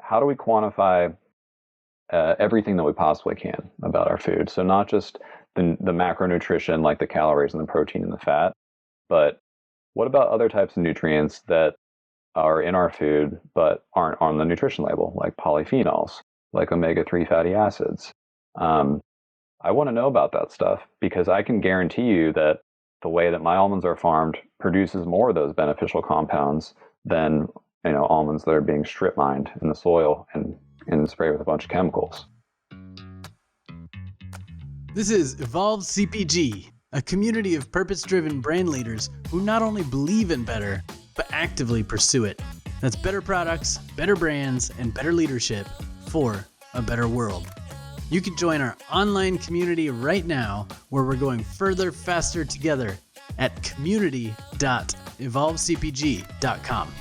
how do we quantify everything that we possibly can about our food? So not just the macronutrition, like the calories and the protein and the fat, but what about other types of nutrients that are in our food but aren't on the nutrition label, like polyphenols, like omega-3 fatty acids? I want to know about that stuff because I can guarantee you that the way that my almonds are farmed produces more of those beneficial compounds than almonds that are being strip mined in the soil and sprayed with a bunch of chemicals. This is Evolve CPG, a community of purpose-driven brand leaders who not only believe in better, but actively pursue it. That's better products, better brands, and better leadership for a better world. You can join our online community right now, where we're going further, faster together at community.evolvecpg.com.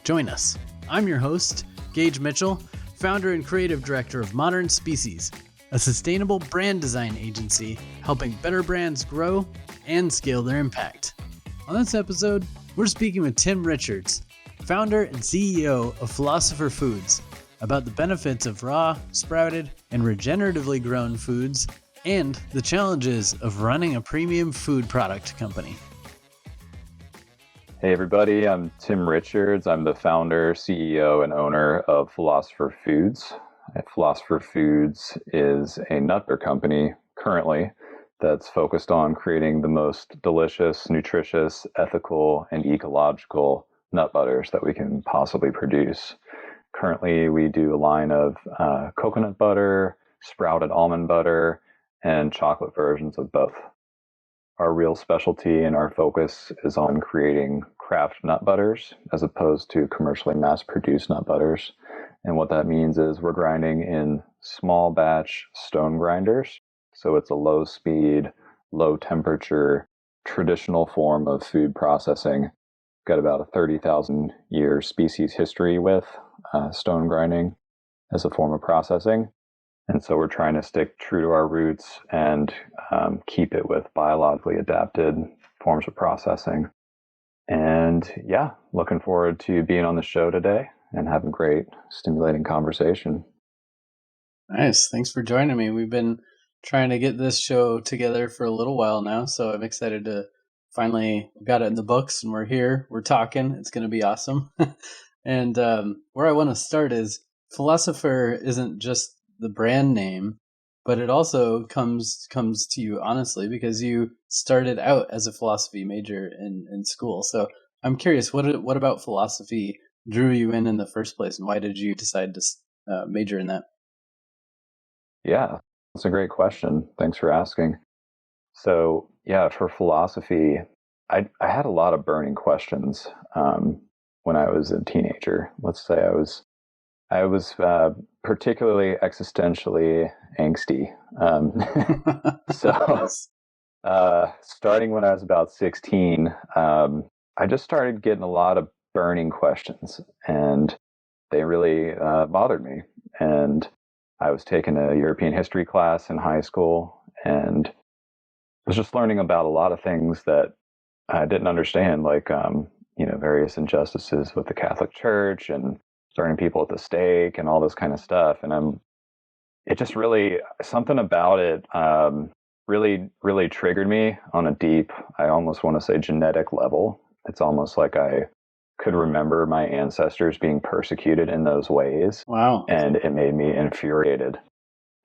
Join us. I'm your host, Gage Mitchell, founder and creative director of Modern Species, a sustainable brand design agency helping better brands grow and scale their impact. On this episode, we're speaking with Tim Richards, founder and CEO of Philosopher Foods, about the benefits of raw, sprouted, and regeneratively grown foods and the challenges of running a premium food product company. Hey everybody, I'm Tim Richards. I'm the founder, CEO, and owner of Philosopher Foods. Philosopher Foods is a nut butter company currently that's focused on creating the most delicious, nutritious, ethical, and ecological nut butters that we can possibly produce. Currently, we do a line of coconut butter, sprouted almond butter, and chocolate versions of both. Our real specialty and our focus is on creating craft nut butters as opposed to commercially mass-produced nut butters. And what that means is we're grinding in small batch stone grinders. So it's a low speed, low temperature, traditional form of food processing. Got about a 30,000 year species history with stone grinding as a form of processing. And so we're trying to stick true to our roots and keep it with biologically adapted forms of processing. And yeah, looking forward to being on the show today and having a great, stimulating conversation. Nice. Thanks for joining me. We've been trying to get this show together for a little while now, so I'm excited to finally got it in the books and we're here. We're talking. It's going to be awesome. And where I want to start is Philosopher isn't just the brand name, but it also comes to you honestly because you started out as a philosophy major in school. So I'm curious, what about philosophy drew you in the first place, and why did you decide to major in that? Yeah, that's a great question. Thanks for asking. So yeah, for philosophy, I had a lot of burning questions when I was a teenager. Let's say I was particularly existentially angsty. So starting when I was about 16, I just started getting a lot of burning questions, and they really bothered me. And I was taking a European history class in high school, and was just learning about a lot of things that I didn't understand, like various injustices with the Catholic Church and burning people at the stake and all this kind of stuff. And it just really, something about it really triggered me on a deep, I almost want to say genetic level. It's almost like I could remember my ancestors being persecuted in those ways. Wow. And it made me infuriated.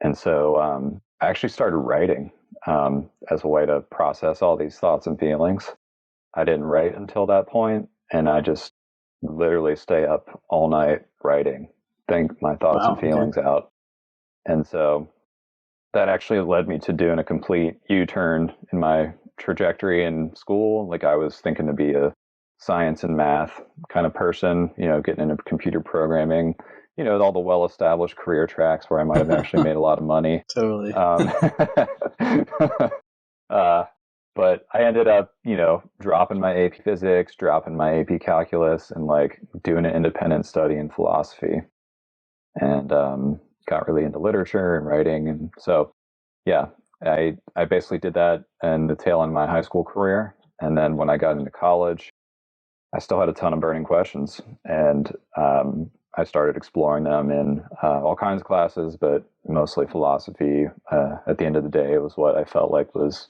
And so I actually started writing as a way to process all these thoughts and feelings. I didn't write until that point, and I just literally stay up all night writing, think my thoughts and feelings out. And so that actually led me to doing a complete U-turn in my trajectory in school. Like I was thinking to be a science and math kind of person, getting into computer programming, all the well-established career tracks where I might have actually made a lot of money. Totally. But I ended up, dropping my AP physics, dropping my AP calculus, and like doing an independent study in philosophy, and got really into literature and writing. And so, yeah, I basically did that in the tail end of my high school career. And then when I got into college, I still had a ton of burning questions. And I started exploring them in all kinds of classes, but mostly philosophy. At the end of the day, it was what I felt like was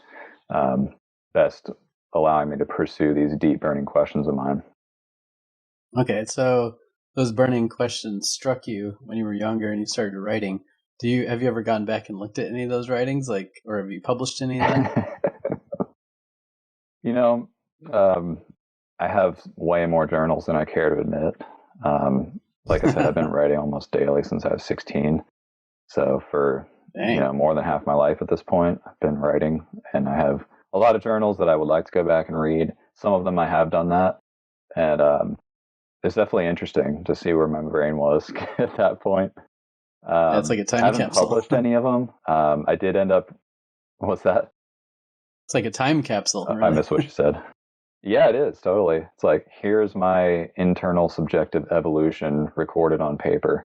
best allowing me to pursue these deep burning questions of mine. Okay, so those burning questions struck you when you were younger and you started writing. Have you ever gone back and looked at any of those writings, or have you published any of them? You know, um, I have way more journals than I care to admit. Like I said, I've been writing almost daily since I was 16. So for Dang. more than half my life at this point, I've been writing, and I have a lot of journals that I would like to go back and read. Some of them I have done that, and it's definitely interesting to see where my brain was at that point. Yeah, it's like a time Haven't capsule. published any of them. I did end up. What's that? It's like a time capsule, I really. missed what you said. Yeah, it is totally. It's like, here's my internal subjective evolution recorded on paper.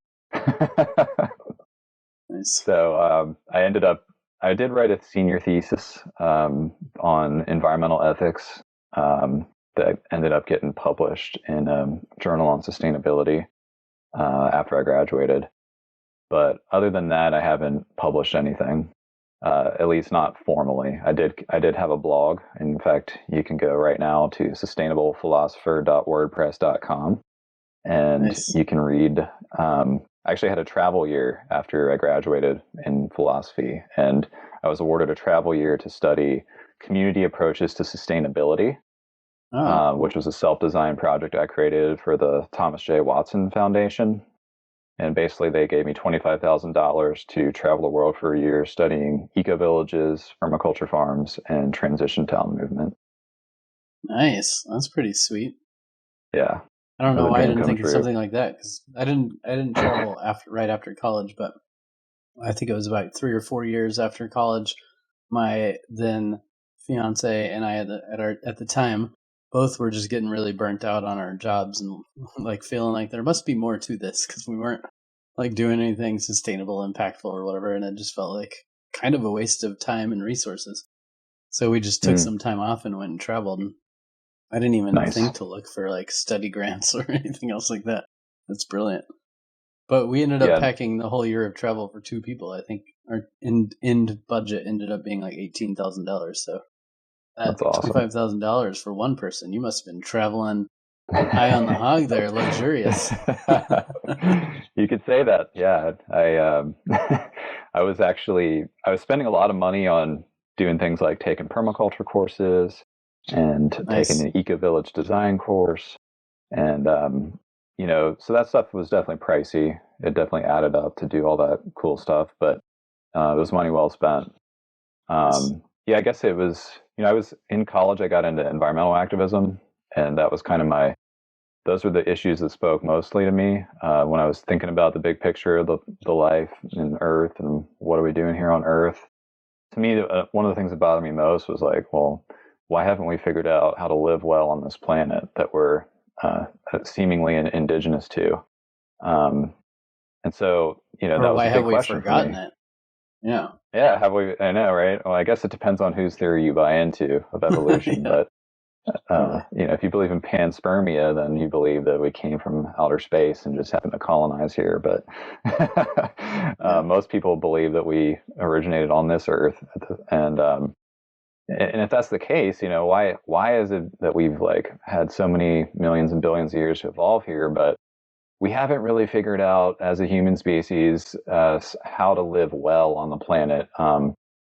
Nice. So I did write a senior thesis on environmental ethics that ended up getting published in a journal on sustainability after I graduated. But other than that, I haven't published anything, at least not formally. I did have a blog. In fact, you can go right now to sustainablephilosopher.wordpress.com and Nice. you can read. I actually had a travel year after I graduated in philosophy, and I was awarded a travel year to study community approaches to sustainability, Oh, which was a self-designed project I created for the Thomas J. Watson Foundation. And basically, they gave me $25,000 to travel the world for a year studying eco villages, permaculture farms, and transition town movement. nice. That's pretty sweet. Yeah, I don't it was know a why I dream didn't come think of true. something like that, because I didn't travel right after college, but I think it was about 3 or 4 years after college. My then fiance and I at the time both were just getting really burnt out on our jobs and like feeling like there must be more to this because we weren't like doing anything sustainable, impactful, or whatever, and it just felt like kind of a waste of time and resources. So we just took Mm, some time off and went and traveled. And I didn't even nice. think to look for like study grants or anything else like that. That's brilliant. But we ended up Yeah, packing the whole year of travel for two people. I think our end budget ended up being like $18,000. So that's at awesome. $25,000 for one person, you must have been traveling high on the hog there, luxurious. You could say that. Yeah, I was spending a lot of money on doing things like taking permaculture courses and taking Nice. an eco village design course, and so that stuff was definitely pricey. It definitely added up to do all that cool stuff, but it was money well spent. Nice. Yeah, I guess it was. I was in college. I got into environmental activism, and that was kind of my those were the issues that spoke mostly to me when I was thinking about the big picture of the life and Earth and what are we doing here on Earth. To me, one of the things that bothered me most was like, well, why haven't we figured out how to live well on this planet that we're seemingly indigenous to? Um, and so, Or that was why a have big we question for forgotten me. it? Yeah. Yeah, have we? I know, right? Well, I guess it depends on whose theory you buy into of evolution, Yeah, but totally. if you believe in panspermia, then you believe that we came from outer space and just happened to colonize here. But Yeah. most people believe that we originated on this earth, and if that's the case, why is it that we've like had so many millions and billions of years to evolve here, but we haven't really figured out as a human species how to live well on the planet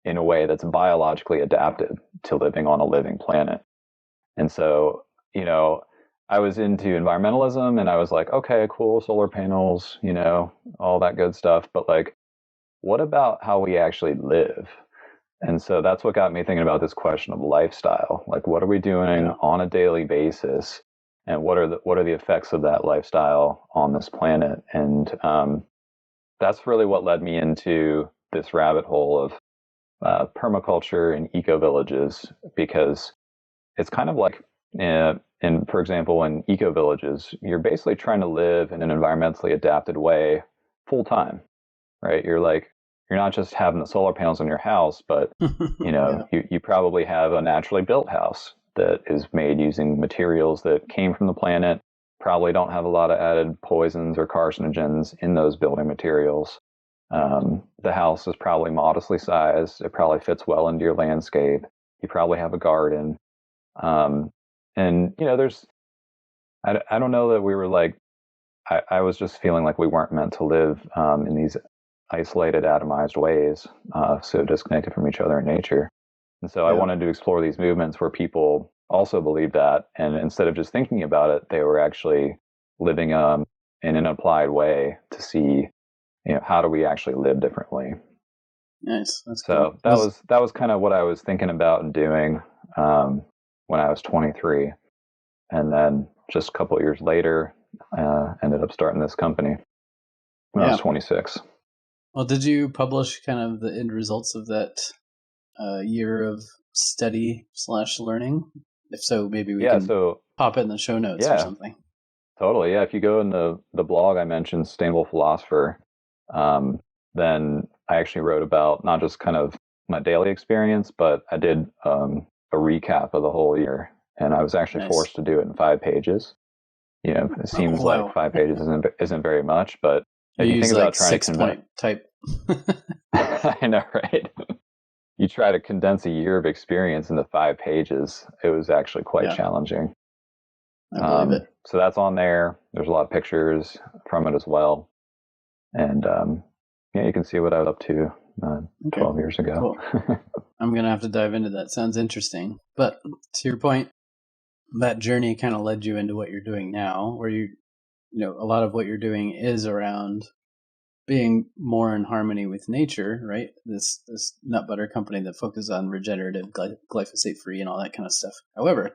in a way that's biologically adapted to living on a living planet. And so, you know, I was into environmentalism and I was like, okay, cool, solar panels, all that good stuff. But like, what about how we actually live? And so that's what got me thinking about this question of lifestyle. Like, what are we doing Yeah. on a daily basis? And what are the effects of that lifestyle on this planet? And that's really what led me into this rabbit hole of permaculture and eco villages, because it's kind of like, and for example, in eco villages, you're basically trying to live in an environmentally adapted way full time, right? You're not just having the solar panels on your house, but Yeah. you probably have a naturally built house that is made using materials that came from the planet, probably don't have a lot of added poisons or carcinogens in those building materials. The house is probably modestly sized. It probably fits well into your landscape. You probably have a garden. And, I don't know that we were like, I was just feeling like we weren't meant to live in these isolated, atomized ways, so disconnected from each other in nature. And so I wanted to explore these movements where people also believed that. And instead of just thinking about it, they were actually living in an applied way to see, how do we actually live differently? Nice. That's so cool. that was kind of what I was thinking about and doing when I was 23. And then just a couple of years later, ended up starting this company when I was 26. Well, did you publish kind of the end results of that year of study/learning? If so, maybe we can pop it in the show notes or something. Totally. Yeah. If you go in the blog I mentioned, Sustainable Philosopher, then I actually wrote about not just kind of my daily experience, but I did a recap of the whole year. And I was actually forced to do it in 5 pages. It seems like 5 pages isn't very much, but if you think about trying to 6-point type. I know, right? You try to condense a year of experience into 5 pages. It was actually quite challenging. I believe it. So that's on there. There's a lot of pictures from it as well. And you can see what I was up to 12 years ago. Cool. I'm going to have to dive into that. Sounds interesting. But to your point, that journey kind of led you into what you're doing now, where a lot of what you're doing is around being more in harmony with nature, right? This nut butter company that focuses on regenerative, glyphosate free, and all that kind of stuff. However,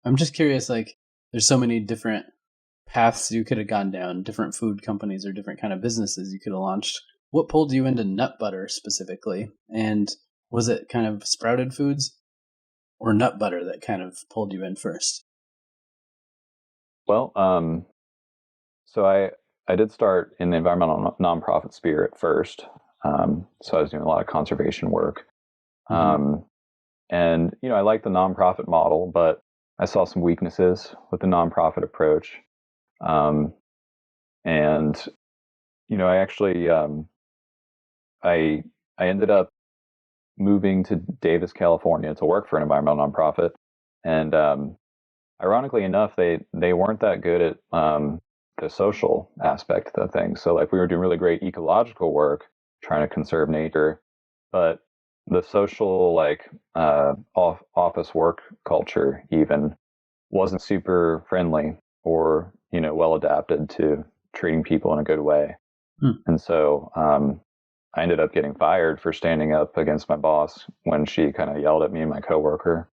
I'm just curious, like, there's so many different paths you could have gone down, different food companies or different kind of businesses you could have launched. What pulled you into nut butter specifically? And was it kind of Sprouted Foods or nut butter that kind of pulled you in first? Well, so I did start in the environmental nonprofit sphere at first. So I was doing a lot of conservation work. And, I like the nonprofit model, but I saw some weaknesses with the nonprofit approach. And, I actually, I ended up moving to Davis, California to work for an environmental nonprofit. And ironically enough, they weren't that good at the social aspect of the thing. So like we were doing really great ecological work, trying to conserve nature, but the social office work culture even wasn't super friendly or well adapted to treating people in a good way. And so I ended up getting fired for standing up against my boss when she kind of yelled at me and my coworker.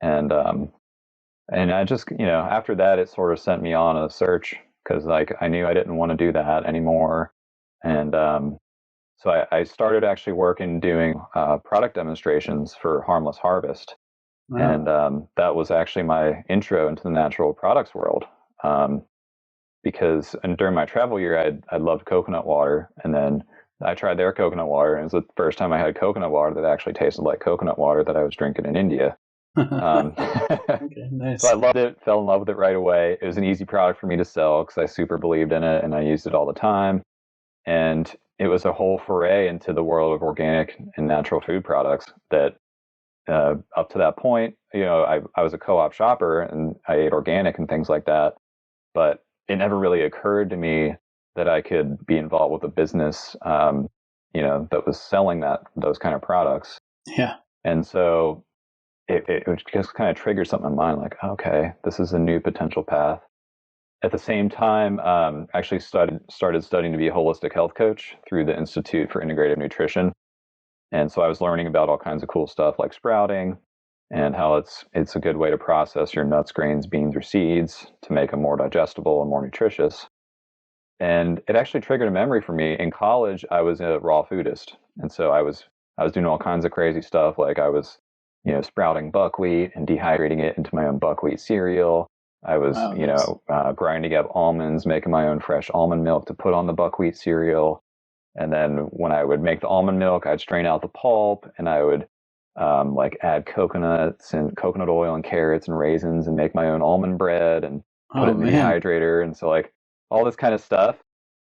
And I just, after that, it sort of sent me on a search because I knew I didn't want to do that anymore. And so I started actually working doing product demonstrations for Harmless Harvest. Wow. And that was actually my intro into the natural products world. Because during my travel year, I loved coconut water. And then I tried their coconut water. And it was the first time I had coconut water that actually tasted like coconut water that I was drinking in India. Okay, nice. So I loved it, fell in love with it right away. It was an easy product for me to sell because I super believed in it and I used it all the time. And it was a whole foray into the world of organic and natural food products that up to that point, I was a co-op shopper and I ate organic and things like that. But it never really occurred to me that I could be involved with a business, that was selling those kind of products. Yeah. And so it just kind of triggered something in my mind, like, okay, this is a new potential path. At the same time, actually started studying to be a holistic health coach through the Institute for Integrative Nutrition. And so I was learning about all kinds of cool stuff like sprouting and how it's a good way to process your nuts, grains, beans, or seeds to make them more digestible and more nutritious. And it actually triggered a memory for me. In college, I was a raw foodist. And so I was doing all kinds of crazy stuff. Like I was, sprouting buckwheat and dehydrating it into my own buckwheat cereal. I was, grinding up almonds, making my own fresh almond milk to put on the buckwheat cereal. And then when I would make the almond milk, I'd strain out the pulp and I would add coconuts and coconut oil and carrots and raisins and make my own almond bread. And put it Oh in the man. dehydrator, and so like all this kind of stuff.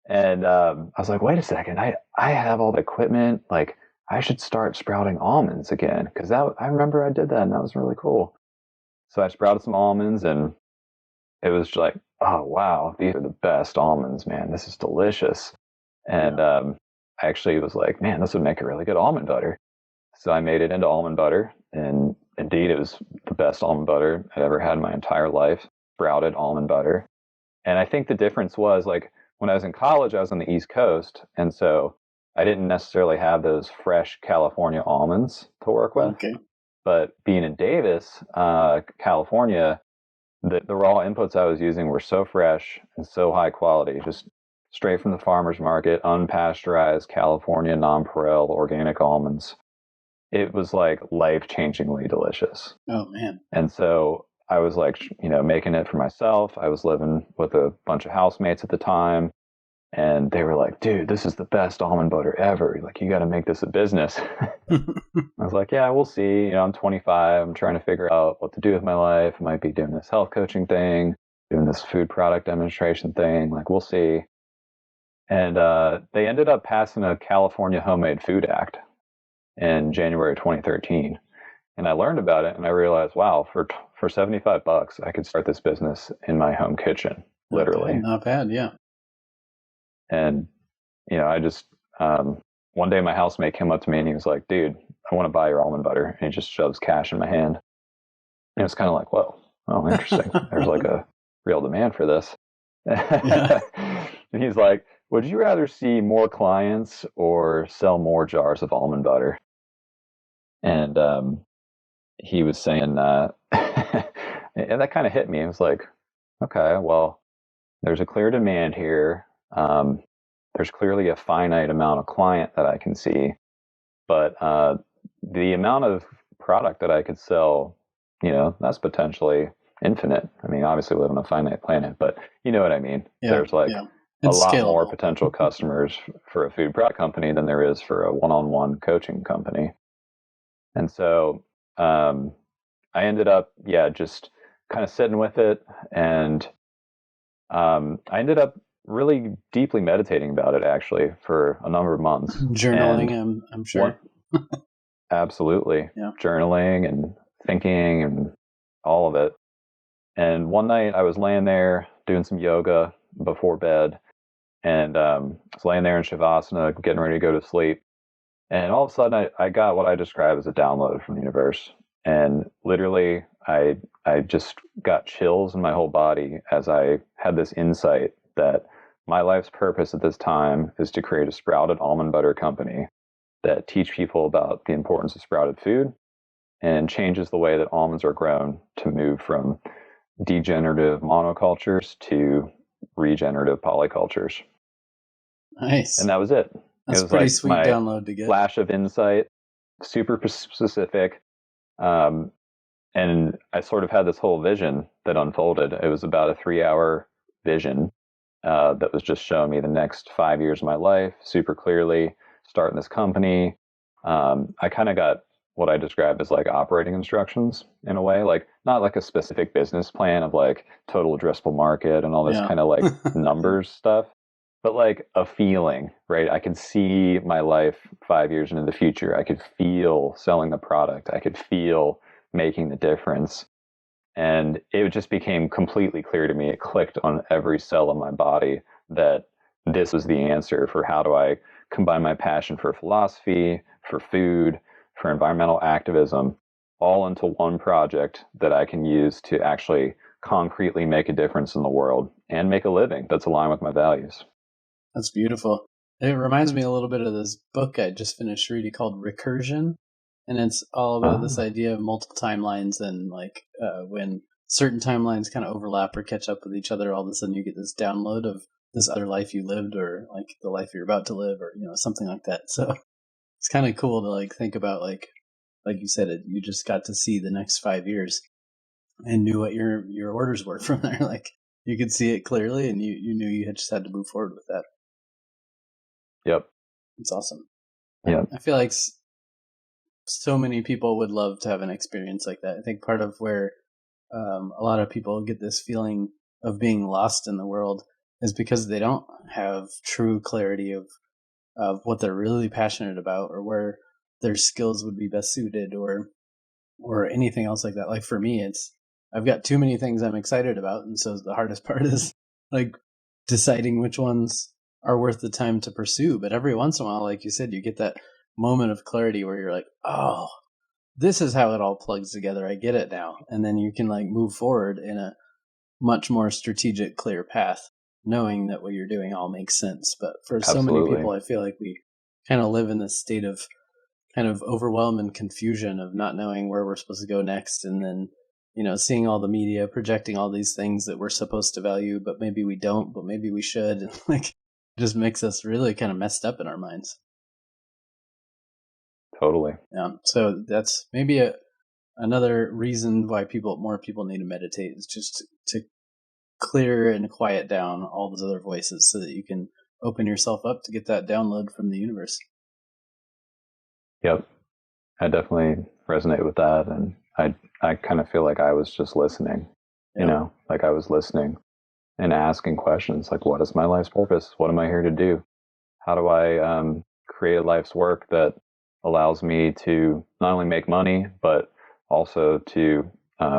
And I was like, wait a second, I have all the equipment. Like I should start sprouting almonds again because that I remember I did that and that was really cool. So I sprouted some almonds, and it was like, oh wow, these are the best almonds, man. This is delicious. And Yeah. I actually was like, man, this would make a really good almond butter. So I made it into almond butter, and indeed, it was the best almond butter I'd ever had in my entire life. Sprouted almond butter. And I think the difference was like when I was in college, I was on the East Coast, and so I didn't necessarily have those fresh California almonds to work with. Okay. But being in Davis, California, the raw inputs I was using were so fresh and so high quality, just straight from the farmer's market, unpasteurized California nonpareil organic almonds. It was like life-changingly delicious. Oh man. And so I was like, making it for myself. I was living with a bunch of housemates at the time, and they were like, dude, this is the best almond butter ever. Like, you got to make this a business. I was like, yeah, we'll see. I'm 25. I'm trying to figure out what to do with my life. I might be doing this health coaching thing, doing this food product demonstration thing. Like, we'll see. And they ended up passing a California Homemade Food Act in January 2013. And I learned about it, and I realized, wow, for $75, I could start this business in my home kitchen, literally. Not bad. Yeah. And I just one day my housemate came up to me and he was like, "Dude, I want to buy your almond butter," and he just shoves cash in my hand. And it's kind of like, whoa, oh, interesting. There's like a real demand for this. Yeah. And he's like, "Would you rather see more clients or sell more jars of almond butter?" And he was saying, and that kind of hit me. It was like, okay, well, there's a clear demand here. There's clearly a finite amount of client that I can see, but the amount of product that I could sell, that's potentially infinite. I mean, obviously we live on a finite planet, but you know what I mean? Yeah. There's like Yeah. a It's lot more scalable. potential customers for a food product company than there is for a one-on-one coaching company. And so I ended up, just kind of sitting with it. And I ended up really deeply meditating about it actually for a number of months. Journaling, And I'm sure. what absolutely Yeah. journaling and thinking and all of it. And one night I was laying there doing some yoga before bed, and I was laying there in Shavasana, getting ready to go to sleep. And all of a sudden, I got what I describe as a download from the universe. And literally, I just got chills in my whole body as I had this insight that my life's purpose at this time is to create a sprouted almond butter company that teach people about the importance of sprouted food and changes the way that almonds are grown to move from degenerative monocultures to regenerative polycultures. Nice. And that was it. It That's a was pretty like sweet my download to get. flash of insight, super specific. Um, and I sort of had this whole vision that unfolded. It was about a 3-hour vision that was just showing me the next 5 years of my life super clearly, starting this company. I kind of got what I describe as like operating instructions in a way, like not like a specific business plan of like total addressable market and all this Yeah. kind of like numbers stuff, but like a feeling, right? I could see my life 5 years into the future. I could feel selling the product. I could feel making the difference. And it just became completely clear to me. It clicked on every cell of my body that this was the answer for how do I combine my passion for philosophy, for food, for environmental activism, all into one project that I can use to actually concretely make a difference in the world and make a living that's aligned with my values. That's beautiful. It reminds me a little bit of this book I just finished reading called Recursion. And it's all about this Ah, idea of multiple timelines and like when certain timelines kind of overlap or catch up with each other, all of a sudden you get this download of this other life you lived or like the life you're about to live or, something like that. So it's kind of cool to like think about like you said, you just got to see the next 5 years and knew what your orders were from there. Like you could see it clearly and you knew you had just had to move forward with that. yep, It's awesome. yep. I feel like so many people would love to have an experience like that. I think part of where a lot of people get this feeling of being lost in the world is because they don't have true clarity of what they're really passionate about, or where their skills would be best suited, or anything else like that. Like for me, it's I've got too many things I'm excited about, and so the hardest part is like deciding which ones are worth the time to pursue. But every once in a while, like you said, you get that moment of clarity where you're like, oh, this is how it all plugs together. I get it now. And then you can like move forward in a much more strategic, clear path, knowing that what you're doing all makes sense. But for so many Absolutely. people, I feel like we kind of live in this state of kind of overwhelm and confusion of not knowing where we're supposed to go next. And then, seeing all the media projecting all these things that we're supposed to value, but maybe we don't, but maybe we should. And like, just makes us really kind of messed up in our minds. Totally. Yeah. So that's maybe another reason why more people need to meditate, is just to clear and quiet down all those other voices so that you can open yourself up to get that download from the universe. Yep. I definitely resonate with that. And I kind of feel like I was just listening, like I was listening and asking questions like, what is my life's purpose? What am I here to do? How do I create a life's work that allows me to not only make money, but also to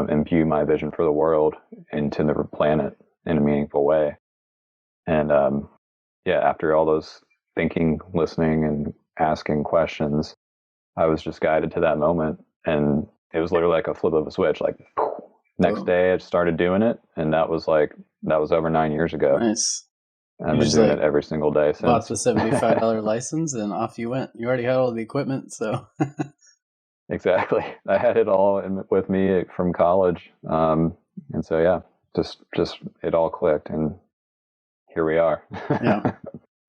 imbue my vision for the world into the planet in a meaningful way? And after all those thinking, listening, and asking questions, I was just guided to that moment, and it was literally like a flip of a switch. Like next day, I started doing it, and that was over 9 years ago. Nice. I've been doing it every single day since. Bought the $75 license, and off you went. You already had all the equipment, so. Exactly, I had it all with me from college, and so just it all clicked, and here we are. Yeah,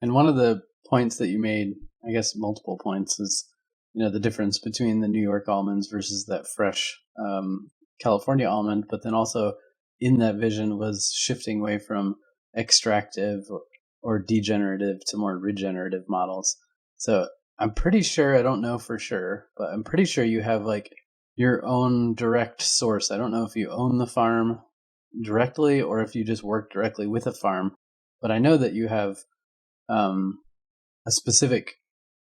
and one of the points that you made, I guess multiple points, is the difference between the New York almonds versus that fresh California almond, but then also in that vision was shifting away from extractive or degenerative to more regenerative models. So I'm pretty sure, I don't know for sure, but I'm pretty sure you have like your own direct source. I don't know if you own the farm directly or if you just work directly with a farm, but I know that you have a specific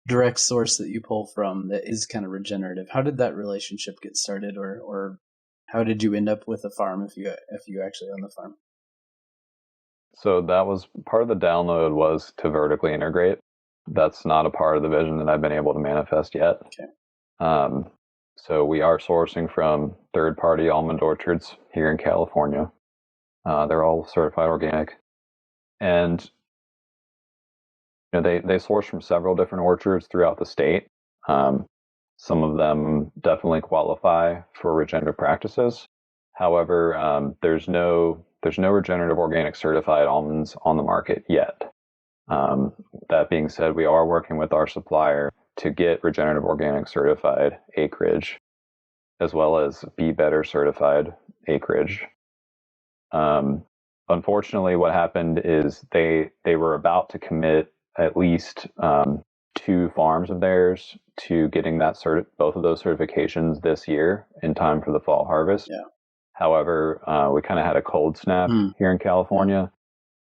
direct source that you pull from that is kind of regenerative. How did that relationship get started, or how did you end up with a farm if you actually own the farm? So that was part of the download, was to vertically integrate. That's not a part of the vision that I've been able to manifest yet. Okay. So we are sourcing from third-party almond orchards here in California. They're all certified organic, and they source from several different orchards throughout the state. Some of them definitely qualify for regenerative practices. However, there's no regenerative organic certified almonds on the market yet. That being said, we are working with our supplier to get regenerative organic certified acreage, as well as Be Better certified acreage. Unfortunately, what happened is they were about to commit at least 2 farms of theirs to getting both of those certifications this year in time for the fall harvest. Yeah. However, we kind of had a cold snap here in California,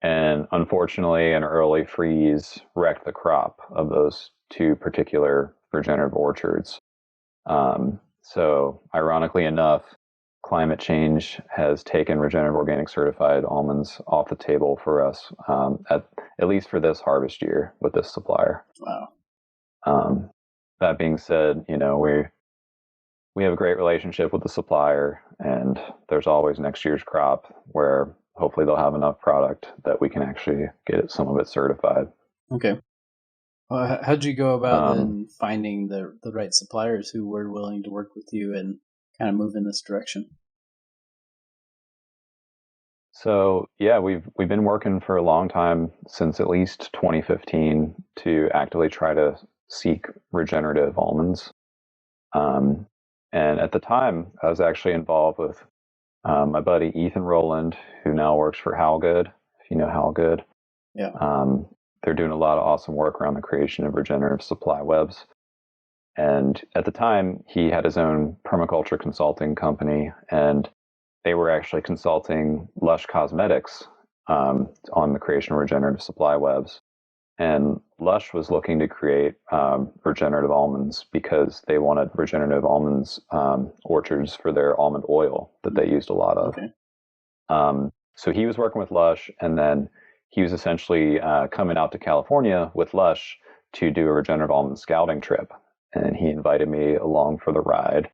and unfortunately, an early freeze wrecked the crop of those 2 particular regenerative orchards. So, ironically enough, climate change has taken regenerative organic certified almonds off the table for us, at least for this harvest year with this supplier. Wow. That being said, we have a great relationship with the supplier, and there's always next year's crop where hopefully they'll have enough product that we can actually get some of it certified. Okay. Well, how'd you go about then finding the right suppliers who were willing to work with you and kind of move in this direction? So we've been working for a long time, since at least 2015, to actively try to seek regenerative almonds. And at the time, I was actually involved with my buddy Ethan Rowland, who now works for Howgood, if you know Howgood. Yeah. They're doing a lot of awesome work around the creation of regenerative supply webs. And at the time, he had his own permaculture consulting company, and they were actually consulting Lush Cosmetics on the creation of regenerative supply webs. And Lush was looking to create regenerative almonds because they wanted regenerative almonds orchards for their almond oil that they used a lot of. Okay. So he was working with Lush, and then he was essentially coming out to California with Lush to do a regenerative almond scouting trip. And he invited me along for the ride.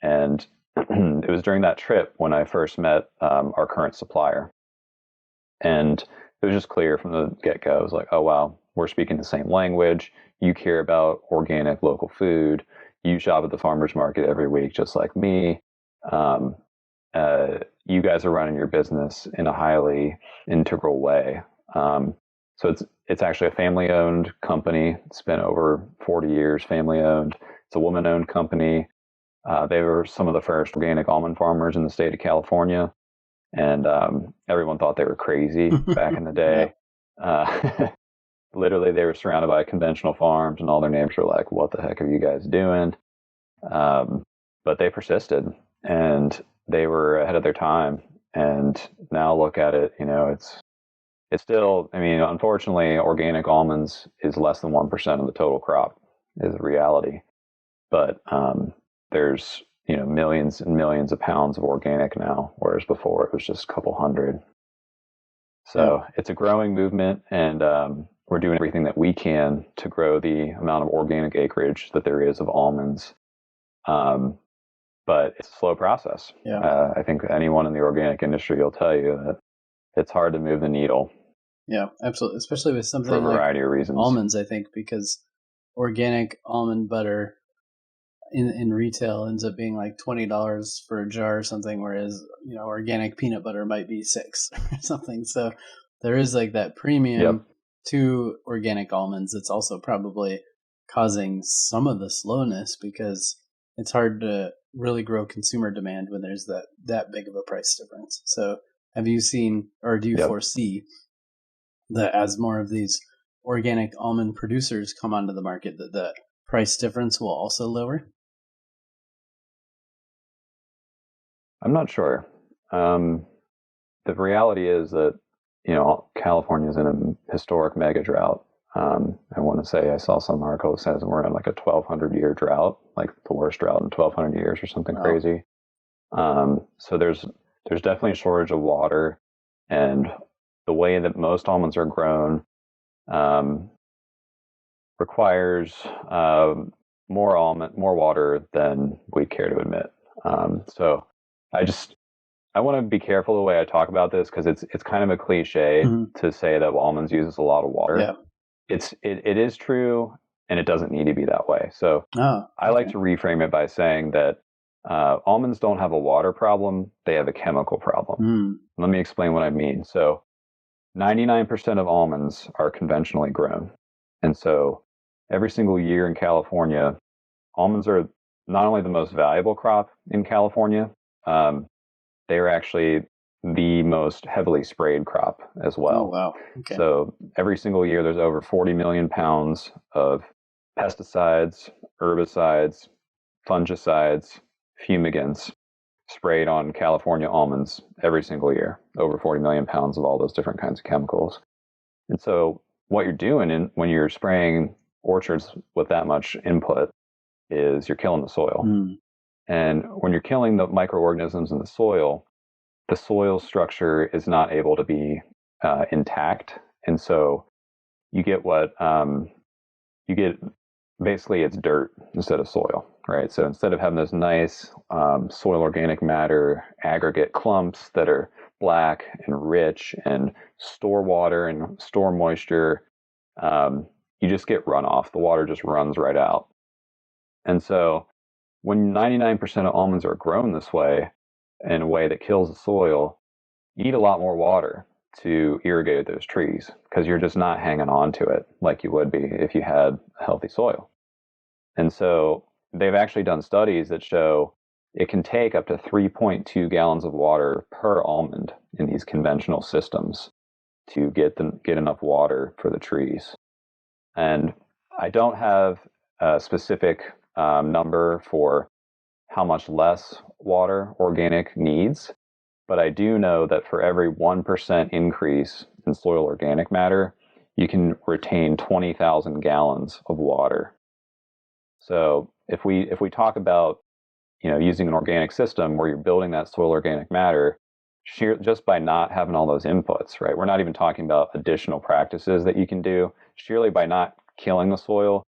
And it was during that trip when I first met our current supplier. And it was just clear from the get-go. It was like, oh, wow, we're speaking the same language. You care about organic local food. You shop at the farmer's market every week, just like me. You guys are running your business in a highly integral way. So it's actually a family-owned company. It's been over 40 years family-owned. It's a woman-owned company. They were some of the first organic almond farmers in the state of California. And everyone thought they were crazy back in the day. Yeah. Literally, they were surrounded by conventional farms, and all their neighbors were like, what the heck are you guys doing? But they persisted, and they were ahead of their time. And now look at it, it's still, I mean, unfortunately, organic almonds is less than 1% of the total crop is a reality. But there's, millions and millions of pounds of organic now, whereas before it was just a couple hundred. So It's a growing movement, and we're doing everything that we can to grow the amount of organic acreage that there is of almonds. But it's a slow process. Yeah. I think anyone in the organic industry will tell you that it's hard to move the needle. Yeah, absolutely. Especially with something for a variety of reasons. Almonds, I think, because organic almond butter in retail ends up being like $20 for a jar or something, whereas organic peanut butter might be $6 or something. So there is like that premium to organic almonds. It's also probably causing some of the slowness because it's hard to really grow consumer demand when there's that big of a price difference. So have you seen, or do you foresee that as more of these organic almond producers come onto the market, that the price difference will also lower? I'm not sure. The reality is that, California is in a historic mega drought. I want to say I saw some article that says we're in like a 1,200-year drought, like the worst drought in 1,200 years or something crazy. So there's definitely a shortage of water, and the way that most almonds are grown requires more water than we care to admit. So I want to be careful the way I talk about this because it's kind of a cliche to say that almonds uses a lot of water. Yeah. It is true, and it doesn't need to be that way. So I like to reframe it by saying that almonds don't have a water problem; they have a chemical problem. Let me explain what I mean. So 99% of almonds are conventionally grown, and so every single year in California, almonds are not only the most valuable crop in California, they are actually the most heavily sprayed crop as well. Oh, wow. Okay. So every single year, there's over 40 million pounds of pesticides, herbicides, fungicides, fumigants sprayed on California almonds every single year, over 40 million pounds of all those different kinds of chemicals. And so what you're doing when you're spraying orchards with that much input is you're killing the soil. And when you're killing the microorganisms in the soil structure is not able to be intact. And so you get basically it's dirt instead of soil, right? So instead of having those nice soil organic matter aggregate clumps that are black and rich and store water and store moisture, you just get runoff. The water just runs right out. And so when 99% of almonds are grown this way, in a way that kills the soil, you need a lot more water to irrigate those trees because you're just not hanging on to it like you would be if you had healthy soil. And so they've actually done studies that show it can take up to 3.2 gallons of water per almond in these conventional systems to get enough water for the trees. And I don't have a specific number for how much less water organic needs, But I do know that for every 1% increase in soil organic matter, you can retain 20,000 gallons of water. So if we talk about, using an organic system where you're building that soil organic matter, just by not having all those inputs, right? We're not even talking about additional practices that you can do. Surely by not killing the soil,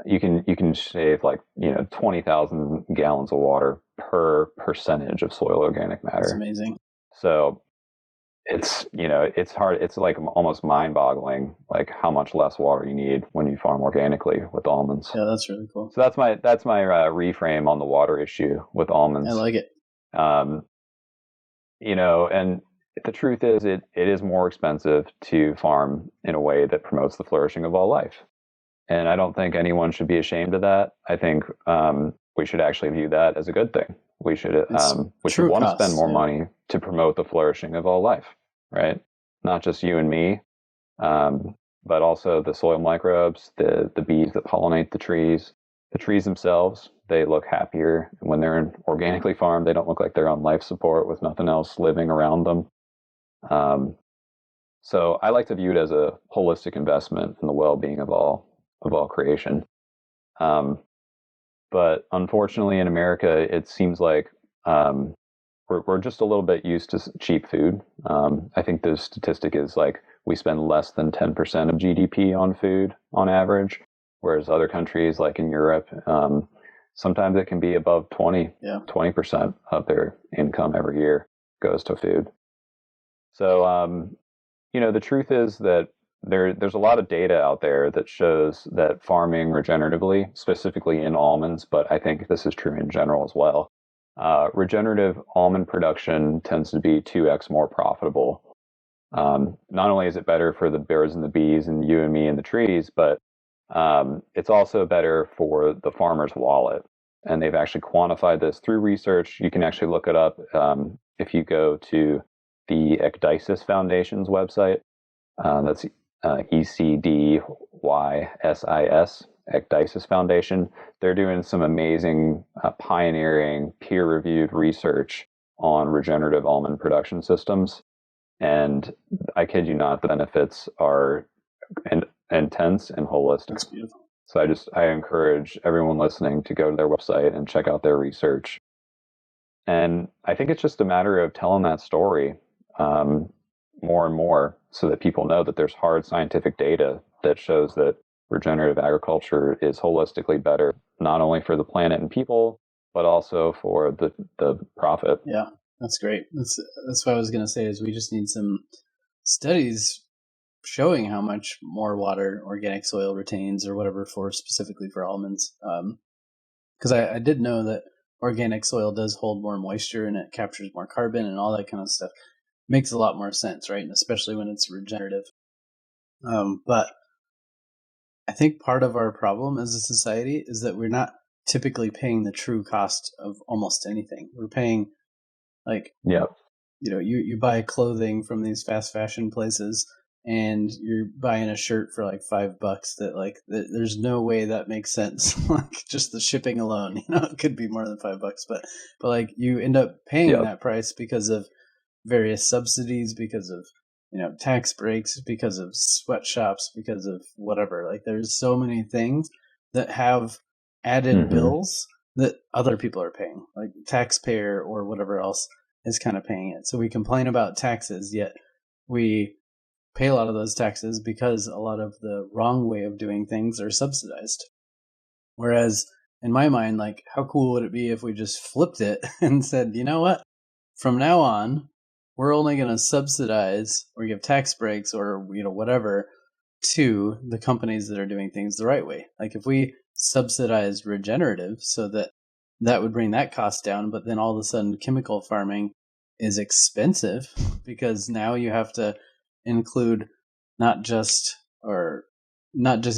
you can save 20,000 gallons of water per percentage of soil organic matter. That's amazing. So it's hard. It's like almost mind-boggling, like how much less water you need when you farm organically with almonds. Yeah, that's really cool. So that's my reframe on the water issue with almonds. I like it. And the truth is, it is more expensive to farm in a way that promotes the flourishing of all life. And I don't think anyone should be ashamed of that. I think we should actually view that as a good thing. We should want to spend more money to promote the flourishing of all life, right? Not just you and me, but also the soil microbes, the bees that pollinate the trees themselves. They look happier when they're organically farmed. They don't look like they're on life support with nothing else living around them. So I like to view it as a holistic investment in the well-being of all creation. But unfortunately, in America, it seems like we're just a little bit used to cheap food. I think the statistic is like we spend less than 10% of GDP on food on average, whereas other countries like in Europe, sometimes it can be above 20% of their income every year goes to food. So, the truth is that there's a lot of data out there that shows that farming regeneratively, specifically in almonds, but I think this is true in general as well, regenerative almond production tends to be 2x more profitable. Not only is it better for the birds and the bees and you and me and the trees, but it's also better for the farmer's wallet. And they've actually quantified this through research. You can actually look it up if you go to the Ecdysis Foundation's website. That's ECDYSIS, Ecdysis Foundation. They're doing some amazing, pioneering, peer-reviewed research on regenerative almond production systems. And I kid you not, the benefits are intense and holistic. That's beautiful. So I encourage everyone listening to go to their website and check out their research. And I think it's just a matter of telling that story more and more so that people know that there's hard scientific data that shows that regenerative agriculture is holistically better, not only for the planet and people, but also for the profit. Yeah, that's great. That's what I was going to say is we just need some studies showing how much more water organic soil retains or whatever specifically for almonds. Because I did know that organic soil does hold more moisture and it captures more carbon and all that kind of stuff. Makes a lot more sense, right? And especially when it's regenerative. But I think part of our problem as a society is that we're not typically paying the true cost of almost anything. We're paying you buy clothing from these fast fashion places and you're buying a shirt for like $5 that there's no way that makes sense. Like just the shipping alone, it could be more than $5, but like you end up paying that price because of various subsidies, because of tax breaks, because of sweatshops, because of whatever. Like there's so many things that have added bills that other people are paying, like taxpayer or whatever else is kind of paying it. So we complain about taxes, yet we pay a lot of those taxes because a lot of the wrong way of doing things are subsidized. Whereas in my mind, like how cool would it be if we just flipped it and said, you know what, from now on, we're only going to subsidize or give tax breaks or whatever to the companies that are doing things the right way. Like if we subsidized regenerative so that would bring that cost down, but then all of a sudden chemical farming is expensive because now you have to include not just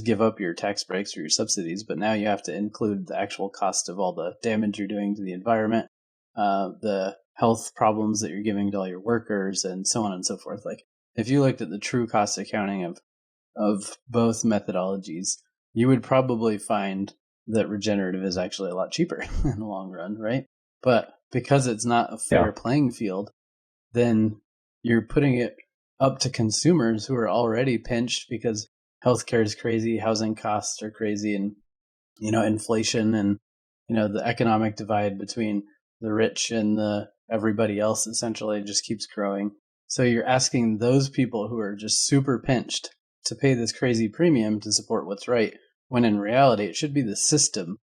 give up your tax breaks or your subsidies, but now you have to include the actual cost of all the damage you're doing to the environment, the health problems that you're giving to all your workers, and so on and so forth. Like if you looked at the true cost accounting of both methodologies, you would probably find that regenerative is actually a lot cheaper in the long run, right? But because it's not a fair playing field, then you're putting it up to consumers who are already pinched because healthcare is crazy, housing costs are crazy, and inflation and the economic divide between the rich and the everybody else essentially just keeps growing. So you're asking those people who are just super pinched to pay this crazy premium to support what's right, when in reality it should be the system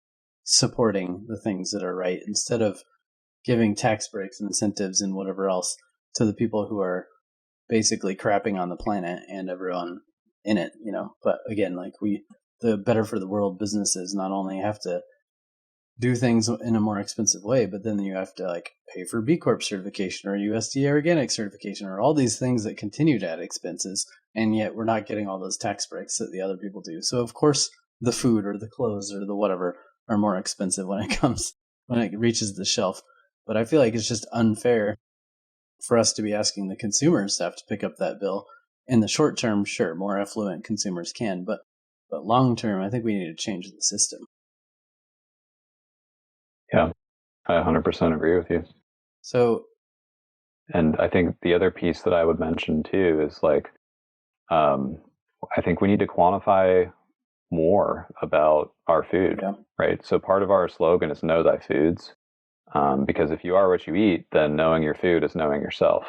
supporting the things that are right, instead of giving tax breaks and incentives and whatever else to the people who are basically crapping on the planet and everyone in it. But again, like the better for the world businesses not only have to do things in a more expensive way, but then you have to like pay for B Corp certification or USDA organic certification or all these things that continue to add expenses, and yet we're not getting all those tax breaks that the other people do. So of course the food or the clothes or the whatever are more expensive when it reaches the shelf. But I feel like it's just unfair for us to be asking the consumers to have to pick up that bill. In the short term, sure, more affluent consumers can, but long term, I think we need to change the system. Yeah, I 100% agree with you. So, and I think the other piece that I would mention too is like, I think we need to quantify more about our food, right? So part of our slogan is know thy foods, because if you are what you eat, then knowing your food is knowing yourself.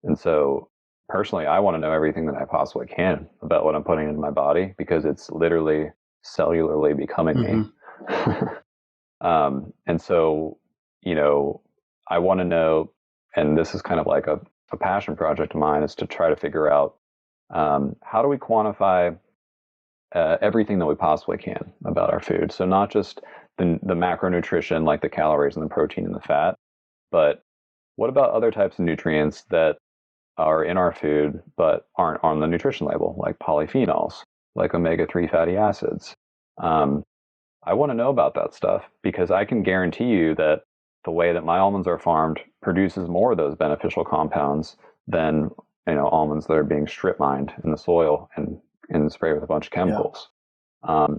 And so personally, I want to know everything that I possibly can about what I'm putting into my body, because it's literally cellularly becoming me. And so, I want to know, and this is kind of like a passion project of mine, is to try to figure out how do we quantify everything that we possibly can about our food. So not just the macronutrition, like the calories and the protein and the fat, but what about other types of nutrients that are in our food but aren't on the nutrition label, like polyphenols, like omega-3 fatty acids. I want to know about that stuff, because I can guarantee you that the way that my almonds are farmed produces more of those beneficial compounds than almonds that are being strip mined in the soil and sprayed with a bunch of chemicals.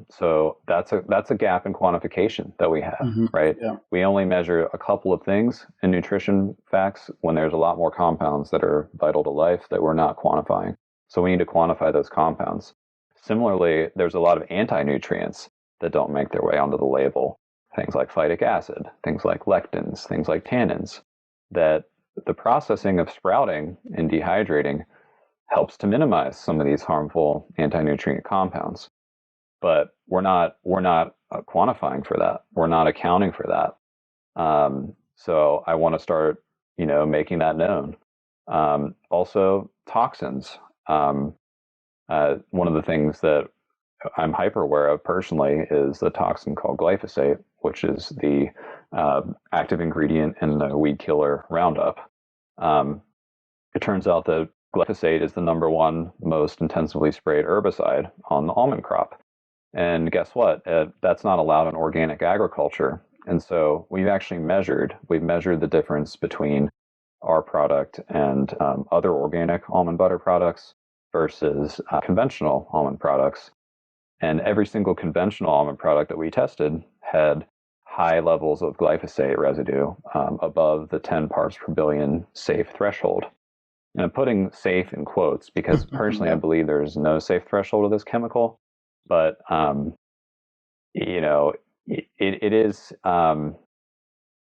So that's a gap in quantification that we have, right? Yeah. We only measure a couple of things in nutrition facts when there's a lot more compounds that are vital to life that we're not quantifying. So we need to quantify those compounds. Similarly, there's a lot of anti-nutrients that don't make their way onto the label. Things like phytic acid, things like lectins, things like tannins, that the processing of sprouting and dehydrating helps to minimize some of these harmful anti-nutrient compounds. But we're not quantifying for that. We're not accounting for that. So I want to start, making that known. Also, toxins. One of the things that I'm hyper aware of personally is the toxin called glyphosate, which is the active ingredient in the weed killer Roundup. It turns out that glyphosate is the number one most intensively sprayed herbicide on the almond crop. And guess what? That's not allowed in organic agriculture. And so we've measured the difference between our product and other organic almond butter products versus conventional almond products. And every single conventional almond product that we tested had high levels of glyphosate residue, above the 10 parts per billion safe threshold. And I'm putting safe in quotes because personally I believe there's no safe threshold of this chemical. But it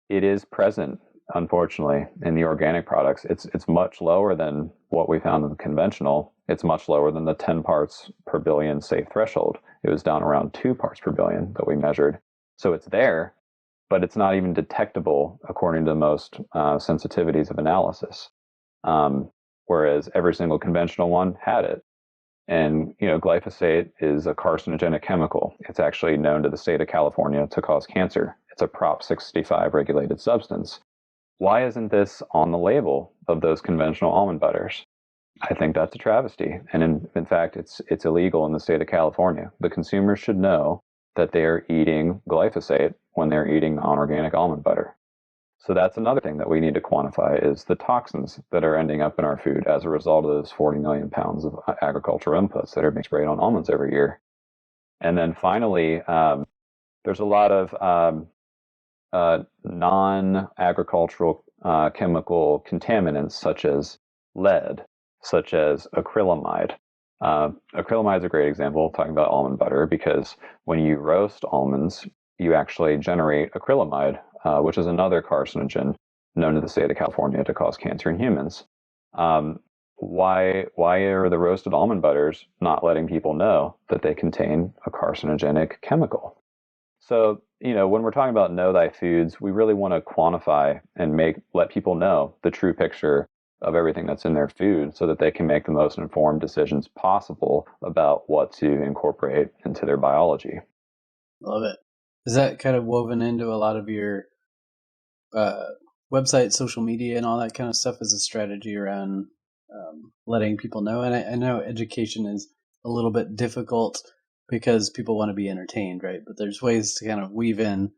is present, unfortunately, in the organic products. It's much lower than what we found in the conventional. It's much lower than the 10 parts per billion safe threshold. It was down around 2 parts per billion that we measured. So it's there, but it's not even detectable according to most sensitivities of analysis. Whereas every single conventional one had it. And, glyphosate is a carcinogenic chemical. It's actually known to the state of California to cause cancer. It's a Prop 65 regulated substance. Why isn't this on the label of those conventional almond butters? I think that's a travesty. And in fact, it's illegal in the state of California. The consumers should know that they are eating glyphosate when they're eating non-organic almond butter. So that's another thing that we need to quantify, is the toxins that are ending up in our food as a result of those 40 million pounds of agricultural inputs that are being sprayed on almonds every year. And then finally, there's a lot of non-agricultural chemical contaminants such as lead, such as acrylamide. Acrylamide is a great example, talking about almond butter, because when you roast almonds, you actually generate acrylamide, which is another carcinogen known to the state of California to cause cancer in humans. Why are the roasted almond butters not letting people know that they contain a carcinogenic chemical? So, when we're talking about know thy foods, we really want to quantify and let people know the true picture of everything that's in their food so that they can make the most informed decisions possible about what to incorporate into their biology. Love it. Is that kind of woven into a lot of your website, social media, and all that kind of stuff as a strategy around letting people know? And I know education is a little bit difficult because people want to be entertained, right? But there's ways to kind of weave in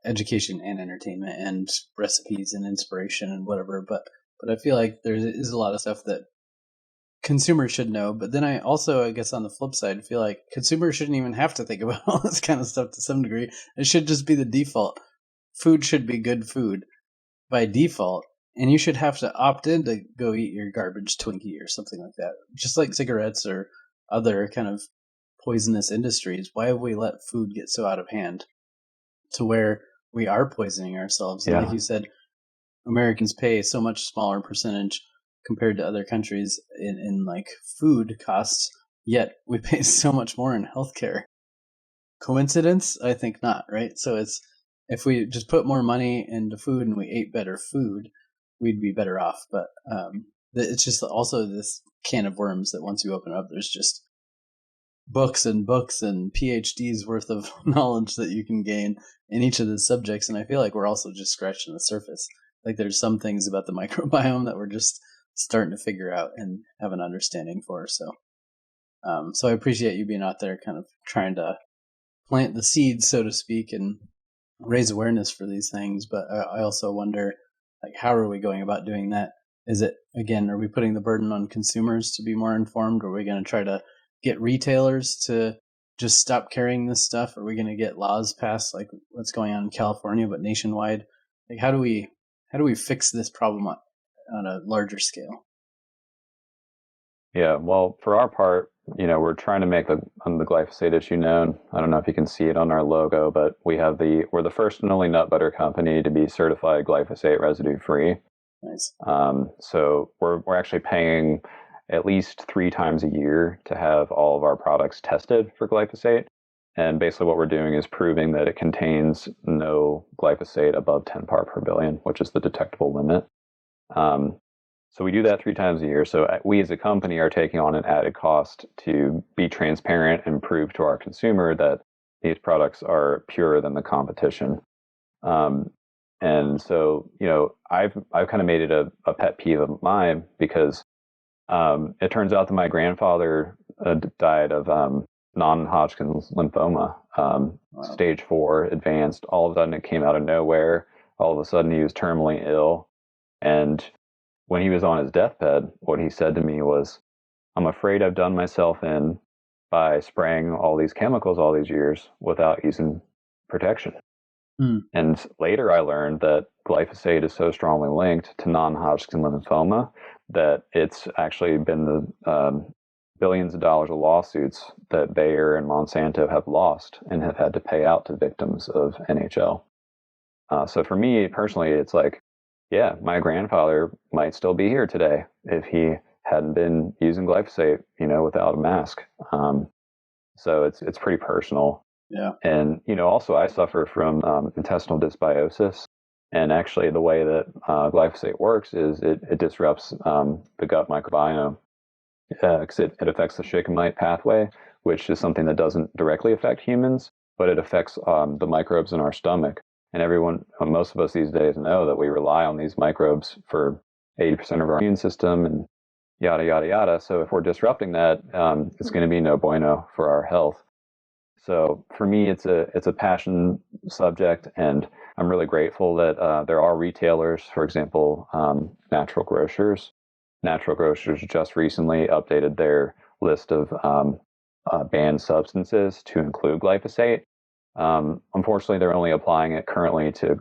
education and entertainment and recipes and inspiration and whatever. But I feel like there is a lot of stuff that consumers should know. But then I also, I guess on the flip side, feel like consumers shouldn't even have to think about all this kind of stuff to some degree. It should just be the default. Food should be good food by default. And you should have to opt in to go eat your garbage Twinkie or something like that. Just like cigarettes or other kind of poisonous industries. Why have we let food get so out of hand to where we are poisoning ourselves? And like you said, Americans pay so much smaller percentage compared to other countries in like food costs, yet we pay so much more in healthcare. Coincidence? I think not, right? So if we just put more money into food and we ate better food, we'd be better off. But it's just also this can of worms that once you open up, there's just books and books and PhDs worth of knowledge that you can gain in each of the subjects. And I feel like we're also just scratching the surface. Like there's some things about the microbiome that we're just starting to figure out and have an understanding for. So I appreciate you being out there kind of trying to plant the seeds, so to speak, and raise awareness for these things. But I also wonder, like, how are we going about doing that? Is it, again, are we putting the burden on consumers to be more informed? Or are we going to try to get retailers to just stop carrying this stuff? Are we going to get laws passed like what's going on in California, but nationwide? Like, how do we fix this problem on a larger scale? Yeah, well, for our part, we're trying to make the glyphosate issue known. I don't know if you can see it on our logo, but we're the first and only nut butter company to be certified glyphosate residue free. Nice. So we're actually paying at least 3 times a year to have all of our products tested for glyphosate. And basically what we're doing is proving that it contains no glyphosate above 10 part per billion, which is the detectable limit. So we do that 3 times a year. So we as a company are taking on an added cost to be transparent and prove to our consumer that these products are purer than the competition. And so, I've kind of made it a pet peeve of mine because it turns out that my grandfather died of non-Hodgkin's lymphoma, Wow. stage 4, advanced. All of a sudden, it came out of nowhere. All of a sudden, he was terminally ill. And when he was on his deathbed, what he said to me was, "I'm afraid I've done myself in by spraying all these chemicals all these years without using protection." And later I learned that glyphosate is so strongly linked to non-Hodgkin lymphoma that it's actually been the billions of dollars of lawsuits that Bayer and Monsanto have lost and have had to pay out to victims of NHL. So for me personally, it's like, yeah, my grandfather might still be here today if he hadn't been using glyphosate, without a mask. So it's pretty personal. Yeah. And, also I suffer from intestinal dysbiosis. And actually the way that glyphosate works is it disrupts the gut microbiome because it affects the Shikimite pathway, which is something that doesn't directly affect humans, but it affects the microbes in our stomach. And most of us these days know that we rely on these microbes for 80% of our immune system and yada, yada, yada. So if we're disrupting that, it's going to be no bueno for our health. So for me, it's a passion subject, and I'm really grateful that there are retailers, for example, natural grocers. Natural grocers just recently updated their list of banned substances to include glyphosate. Unfortunately, they're only applying it currently to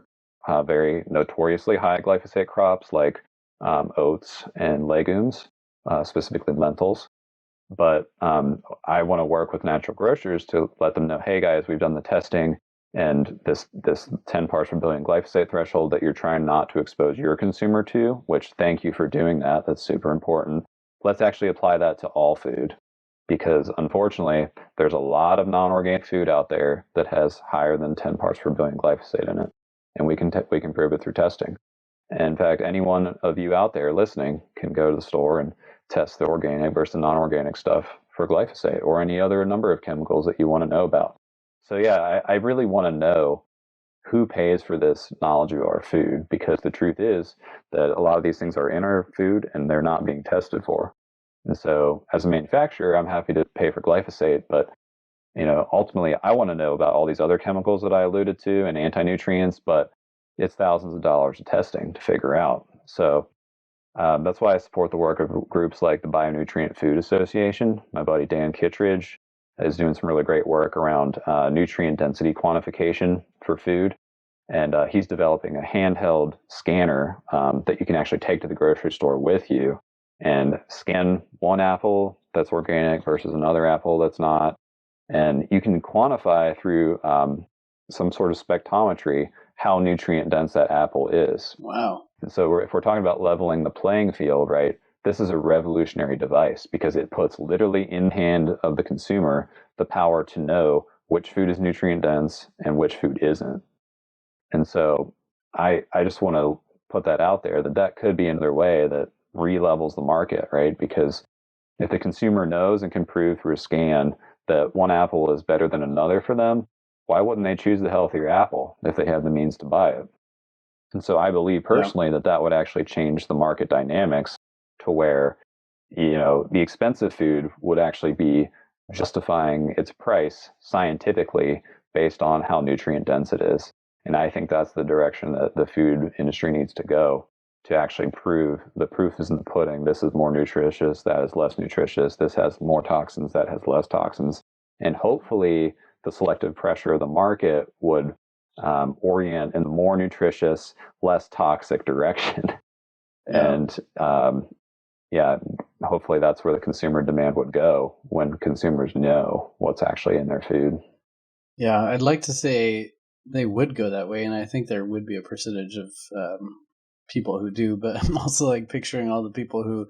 very notoriously high glyphosate crops like oats and legumes, specifically lentils. But I want to work with natural grocers to let them know, hey guys, we've done the testing, and this 10 parts per billion glyphosate threshold that you're trying not to expose your consumer to, which thank you for doing that. That's super important. Let's actually apply that to all food, because unfortunately, there's a lot of non-organic food out there that has higher than 10 parts per billion glyphosate in it, and we can prove it through testing. And in fact, any one of you out there listening can go to the store and test the organic versus non-organic stuff for glyphosate or any other number of chemicals that you want to know about. So yeah, I really want to know who pays for this knowledge of our food, because the truth is that a lot of these things are in our food and they're not being tested for. And so as a manufacturer, I'm happy to pay for glyphosate, but ultimately I want to know about all these other chemicals that I alluded to and anti-nutrients, but it's thousands of dollars of testing to figure out. So that's why I support the work of groups like the Bionutrient Food Association. My buddy Dan Kittredge is doing some really great work around nutrient density quantification for food. And he's developing a handheld scanner that you can actually take to the grocery store with you and scan one apple that's organic versus another apple that's not. And you can quantify through some sort of spectrometry how nutrient dense that apple is. Wow. And so if we're talking about leveling the playing field, right, this is a revolutionary device because it puts literally in hand of the consumer the power to know which food is nutrient dense and which food isn't. And so I just want to put that out there that could be another way that re-levels the market, right? Because if the consumer knows and can prove through a scan that one apple is better than another for them, why wouldn't they choose the healthier apple if they have the means to buy it? And so I believe personally that would actually change the market dynamics to where, the expensive food would actually be justifying its price scientifically based on how nutrient dense it is. And I think that's the direction that the food industry needs to go, to actually prove the proof is in the pudding. This is more nutritious, that is less nutritious. This has more toxins, that has less toxins. And hopefully the selective pressure of the market would orient in the more nutritious, less toxic direction. And hopefully that's where the consumer demand would go when consumers know what's actually in their food. Yeah, I'd like to say they would go that way, and I think there would be a percentage of people who do, but I'm also like picturing all the people who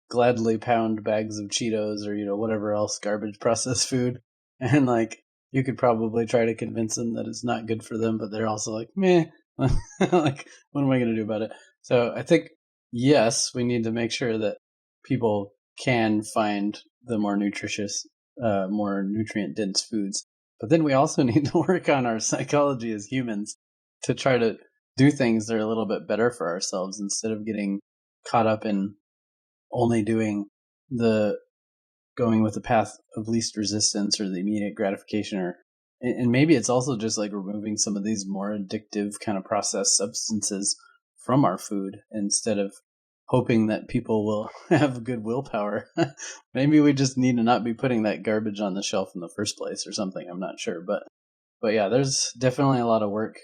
gladly pound bags of Cheetos or whatever else garbage processed food, and like you could probably try to convince them that it's not good for them, but they're also like, meh, like what am I going to do about it? So I think yes, we need to make sure that people can find the more nutritious, more nutrient dense foods, but then we also need to work on our psychology as humans to try to do things that are a little bit better for ourselves instead of getting caught up in only going with the path of least resistance or the immediate gratification, and maybe it's also just like removing some of these more addictive kind of processed substances from our food instead of hoping that people will have good willpower. Maybe we just need to not be putting that garbage on the shelf in the first place or something. I'm not sure, but yeah, there's definitely a lot of work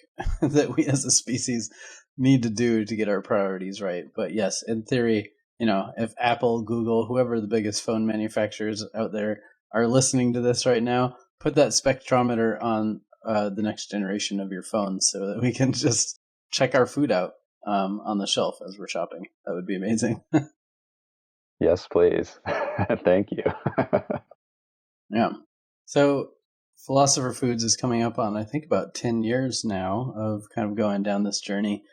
that we as a species need to do to get our priorities right. But yes, in theory, if Apple, Google, whoever the biggest phone manufacturers out there are listening to this right now, put that spectrometer on the next generation of your phones so that we can just check our food out on the shelf as we're shopping. That would be amazing. Yes, please. Thank you. Yeah. So Philosopher Foods is coming up on, I think, about 10 years now of kind of going down this journey.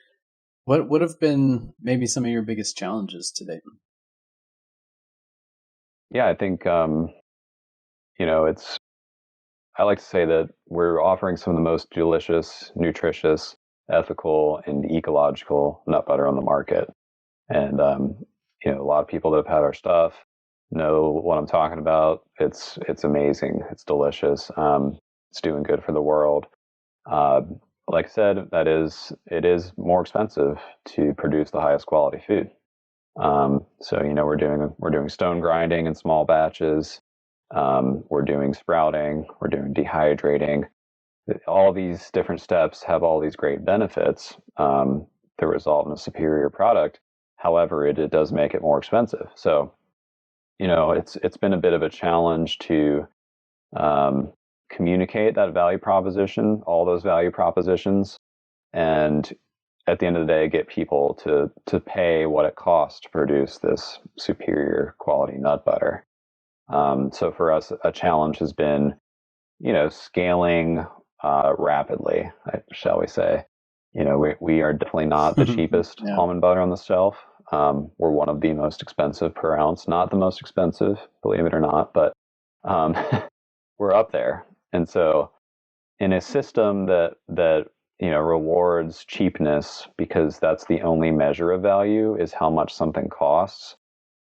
What would have been maybe some of your biggest challenges to date? Yeah, I think, I like to say that we're offering some of the most delicious, nutritious, ethical, and ecological nut butter on the market. And, a lot of people that have had our stuff know what I'm talking about. It's amazing. It's delicious. It's doing good for the world. Uh, like I said, it is more expensive to produce the highest quality food. So we're doing stone grinding in small batches. We're doing sprouting. We're doing dehydrating. all these different steps have all these great benefits that result in a superior product. However, it does make it more expensive. So, it's been a bit of a challenge to communicate that value proposition, all those value propositions, and at the end of the day, get people to pay what it costs to produce this superior quality nut butter. So for us, a challenge has been, scaling rapidly, shall we say. We are definitely not the cheapest Yeah. almond butter on the shelf. We're one of the most expensive per ounce, not the most expensive, believe it or not, but we're up there. And so in a system that rewards cheapness because that's the only measure of value is how much something costs,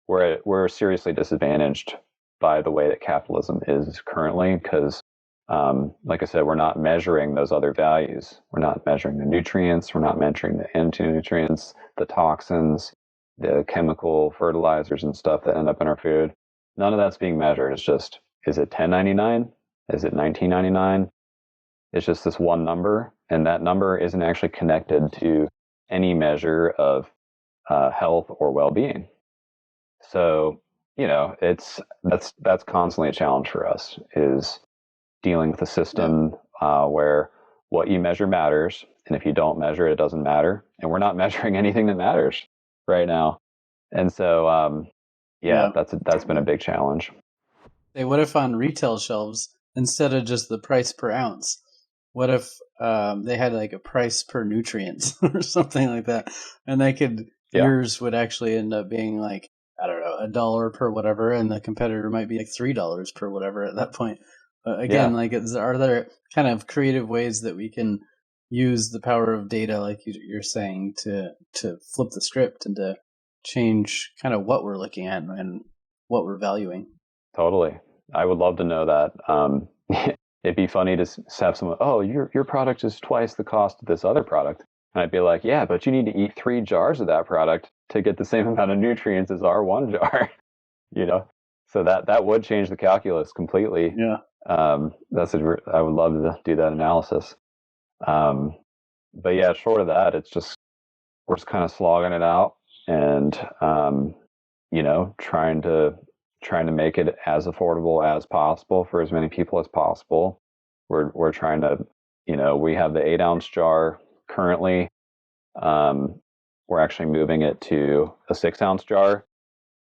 we're seriously disadvantaged by the way that capitalism is currently, because like I said, we're not measuring those other values. We're not measuring the nutrients. We're not measuring the anti-nutrients, the toxins, the chemical fertilizers and stuff that end up in our food. None of that's being measured. It's just, is it $10.99? Is it $19.99? It's just this one number, and that number isn't actually connected to any measure of health or well-being. So, that's constantly a challenge for us, is dealing with a system where what you measure matters, and if you don't measure it, it doesn't matter. And we're not measuring anything that matters right now. And so, that's been a big challenge. Hey, what if on retail shelves, instead of just the price per ounce, what if they had like a price per nutrient or something like that, and yours would actually end up being like, I don't know, $1 per whatever, and the competitor might be like $3 per whatever at that point. Again, like, are there kind of creative ways that we can use the power of data, like you're saying, to flip the script and to change kind of what we're looking at and what we're valuing? Totally. I would love to know that. It'd be funny to have someone, oh, your product is twice the cost of this other product. And I'd be like, yeah, but you need to eat 3 jars of that product to get the same amount of nutrients as our 1 jar, So that would change the calculus completely. Yeah. I would love to do that analysis. But yeah, short of that, it's just, we're just kind of slogging it out and, trying to make it as affordable as possible for as many people as possible. We're trying to, we have the 8-ounce jar currently. We're actually moving it to a 6-ounce jar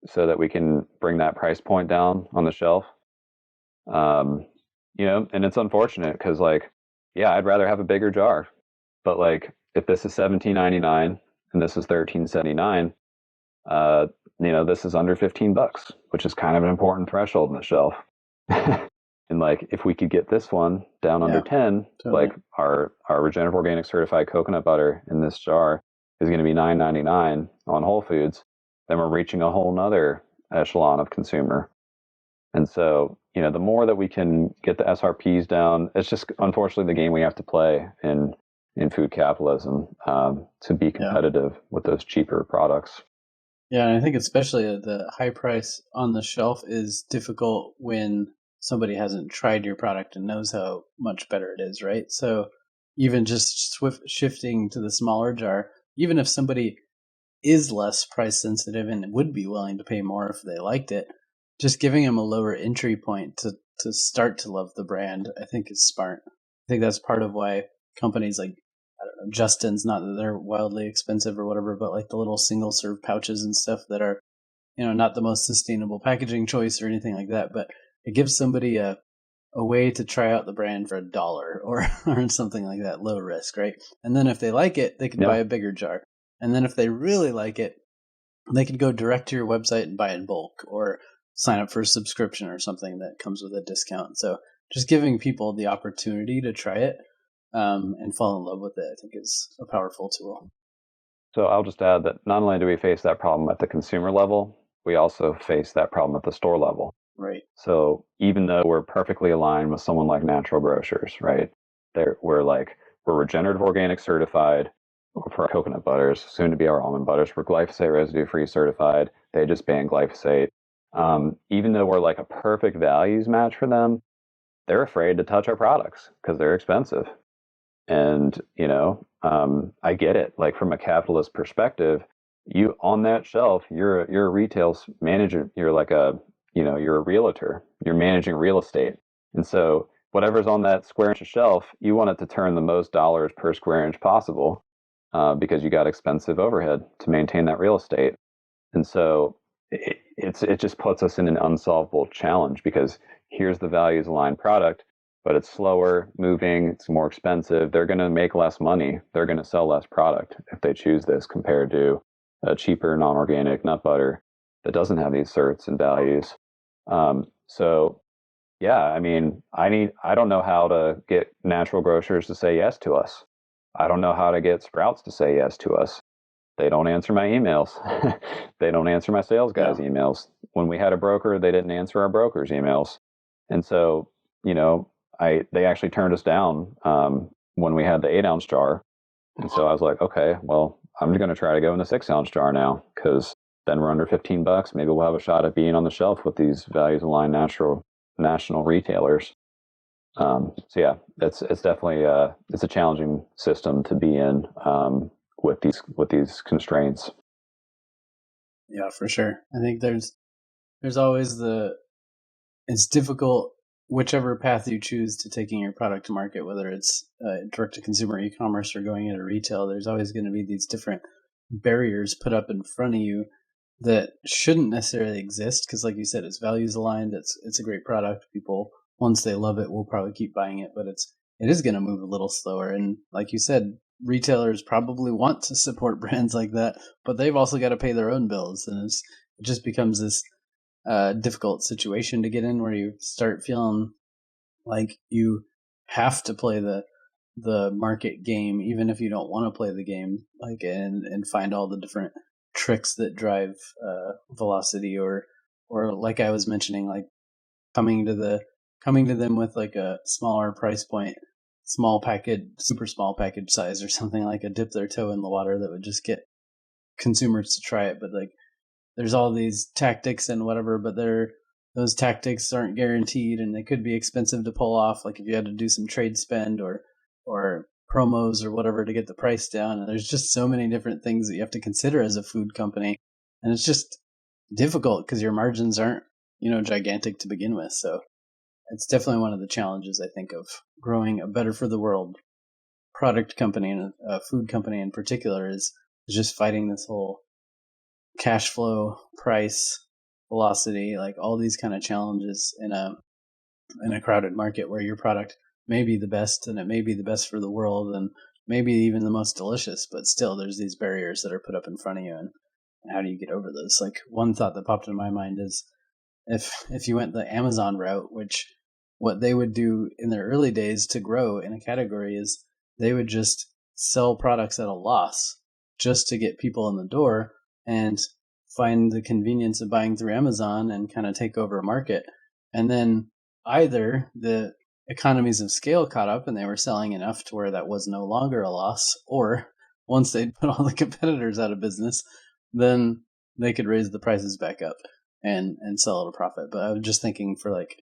so that we can bring that price point down on the shelf. And it's unfortunate because, like, yeah, I'd rather have a bigger jar, but like, if this is $17.99 and this is $13.79, this is under $15, which is kind of an important threshold in the shelf. And like, if we could get this one down under 10, totally. Like our Regenerative Organic certified coconut butter in this jar is going to be $9.99 on Whole Foods, then we're reaching a whole nother echelon of consumer. And so, the more that we can get the SRPs down, it's just unfortunately the game we have to play in food capitalism to be competitive with those cheaper products. Yeah, and I think especially the high price on the shelf is difficult when somebody hasn't tried your product and knows how much better it is, right? So even just shifting to the smaller jar, even if somebody is less price sensitive and would be willing to pay more if they liked it, just giving them a lower entry point to start to love the brand, I think is smart. I think that's part of why companies like, I don't know, Justin's, not that they're wildly expensive or whatever, but like the little single serve pouches and stuff that are, not the most sustainable packaging choice or anything like that, but it gives somebody a way to try out the brand for $1 or something like that, low risk, right? And then if they like it, they can buy a bigger jar. And then if they really like it, they can go direct to your website and buy it in bulk or sign up for a subscription or something that comes with a discount. So just giving people the opportunity to try it and fall in love with it, I think, is a powerful tool. So I'll just add that not only do we face that problem at the consumer level, we also face that problem at the store level. Right. So even though we're perfectly aligned with someone like Natural Grocers, right? We're Regenerative Organic certified for our coconut butters, soon to be our almond butters. We're glyphosate residue free certified. They just banned glyphosate. Even though we're like a perfect values match for them, they're afraid to touch our products because they're expensive. And, I get it. Like from a capitalist perspective, you on that shelf, you're a retail manager. You're like you're a realtor. You're managing real estate. And so whatever's on that square inch of shelf, you want it to turn the most dollars per square inch possible, because you got expensive overhead to maintain that real estate. And so it just puts us in an unsolvable challenge, because here's the values aligned product, but it's slower moving, it's more expensive. They're going to make less money. They're going to sell less product if they choose this compared to a cheaper non-organic nut butter that doesn't have these certs and values. So yeah, I mean, I don't know how to get natural grocers to say yes to us. I don't know how to get Sprouts to say yes to us. They don't answer my emails. They don't answer my sales guys' emails. When we had a broker, they didn't answer our broker's emails. And so, they actually turned us down when we had the 8-ounce jar. And so I was like, okay, well, I'm going to try to go in the 6-ounce jar now, because then we're under $15. Maybe we'll have a shot at being on the shelf with these values aligned national retailers. So yeah, it's definitely it's a challenging system to be in, with these constraints. Yeah, for sure. I think there's always it's difficult whichever path you choose to taking your product to market, whether it's direct to consumer e-commerce or going into retail. There's always going to be these different barriers put up in front of you that shouldn't necessarily exist, because like you said, it's values aligned. It's a great product. People, once they love it, will probably keep buying it, but it is going to move a little slower. And like you said, retailers probably want to support brands like that, but they've also got to pay their own bills, and it just becomes this difficult situation to get in, where you start feeling like you have to play the market game, even if you don't want to play the game, like, and find all the different tricks that drive velocity, or like I was mentioning, like coming to them with like a smaller price point, small package, super small package size, or something, like a dip their toe in the water that would just get consumers to try it. But like, there's all these tactics and whatever, but those tactics aren't guaranteed, and they could be expensive to pull off. Like if you had to do some trade spend or promos or whatever to get the price down. And there's just so many different things that you have to consider as a food company, and it's just difficult because your margins aren't gigantic to begin with. So it's definitely one of the challenges, I think, of growing a better for the world product company, and a food company in particular, is just fighting this whole cash flow, price, velocity, like all these kind of challenges in a crowded market where your product may be the best, and it may be the best for the world, and maybe even the most delicious, but still there's these barriers that are put up in front of you, and how do you get over those? Like, one thought that popped in my mind is, if you went the Amazon route, which what they would do in their early days to grow in a category is they would just sell products at a loss just to get people in the door and find the convenience of buying through Amazon and kind of take over a market. And then either the economies of scale caught up and they were selling enough to where that was no longer a loss, or once they'd put all the competitors out of business, then they could raise the prices back up and sell at a profit. But I was just thinking, for like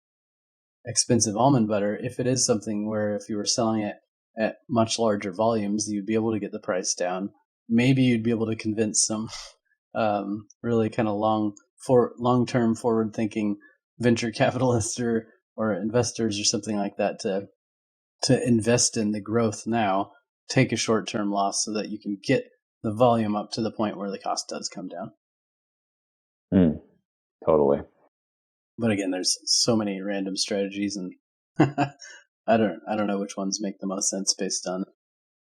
expensive almond butter, if it is something where if you were selling it at much larger volumes, you'd be able to get the price down. Maybe you'd be able to convince some really kind of long-term forward-thinking venture capitalists or investors or something like that to invest in the growth now, take a short-term loss so that you can get the volume up to the point where the cost does come down. Totally. But again, there's so many random strategies, and I don't know which ones make the most sense based on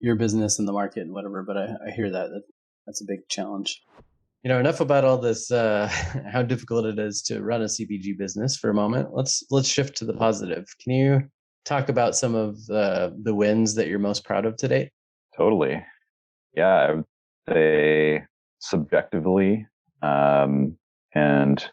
your business and the market and whatever. But I hear that's a big challenge. Enough about all this, how difficult it is to run a CPG business for a moment. Let's shift to the positive. Can you talk about some of the wins that you're most proud of to date? Totally. Yeah, I would say subjectively, and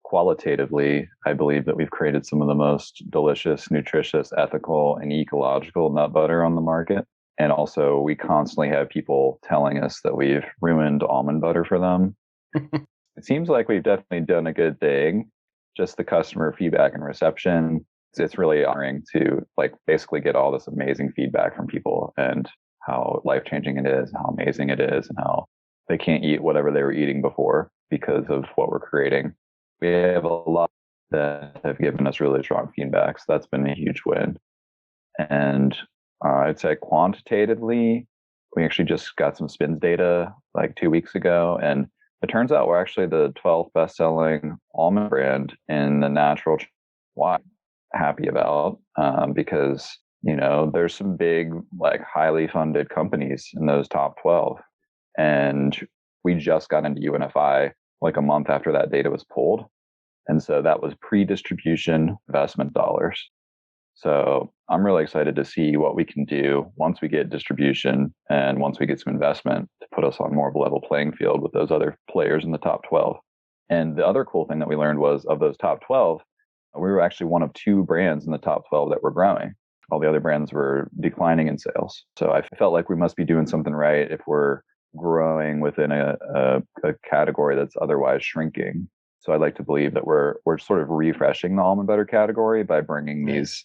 qualitatively, I believe that we've created some of the most delicious, nutritious, ethical, and ecological nut butter on the market. And also, we constantly have people telling us that we've ruined almond butter for them. It seems like we've definitely done a good thing. Just the customer feedback and reception it's really honoring to like basically get all this amazing feedback from people and how life-changing it is, how amazing it is, and how they can't eat whatever they were eating before because of what we're creating. We have a lot that have given us really strong feedback. So that's been a huge win. And I'd say quantitatively, we actually just got some spins data like 2 weeks ago. And it turns out we're actually the 12th best-selling almond brand in the natural wine. Happy about because, there's some big, like highly funded companies in those top 12. And we just got into UNFI like a month after that data was pulled. And so that was pre-distribution investment dollars. So I'm really excited to see what we can do once we get distribution and once we get some investment to put us on more of a level playing field with those other players in the top 12. And the other cool thing that we learned was of those top 12, we were actually one of 2 brands in the top 12 that were growing. All the other brands were declining in sales. So I felt like we must be doing something right if we're growing within a category that's otherwise shrinking. So I'd like to believe that we're sort of refreshing the almond butter category by bringing these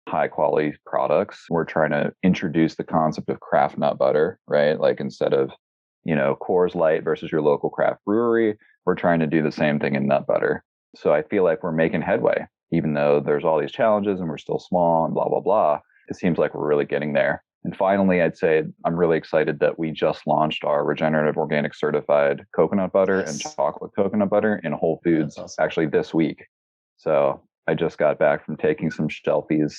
high quality products. We're trying to introduce the concept of craft nut butter, right? Like instead of, Coors Light versus your local craft brewery, we're trying to do the same thing in nut butter. So I feel like we're making headway, even though there's all these challenges and we're still small and blah, blah, blah. It seems like we're really getting there. And finally, I'd say I'm really excited that we just launched our regenerative organic certified coconut butter and chocolate coconut butter in Whole Foods actually this week. So I just got back from taking some shelfies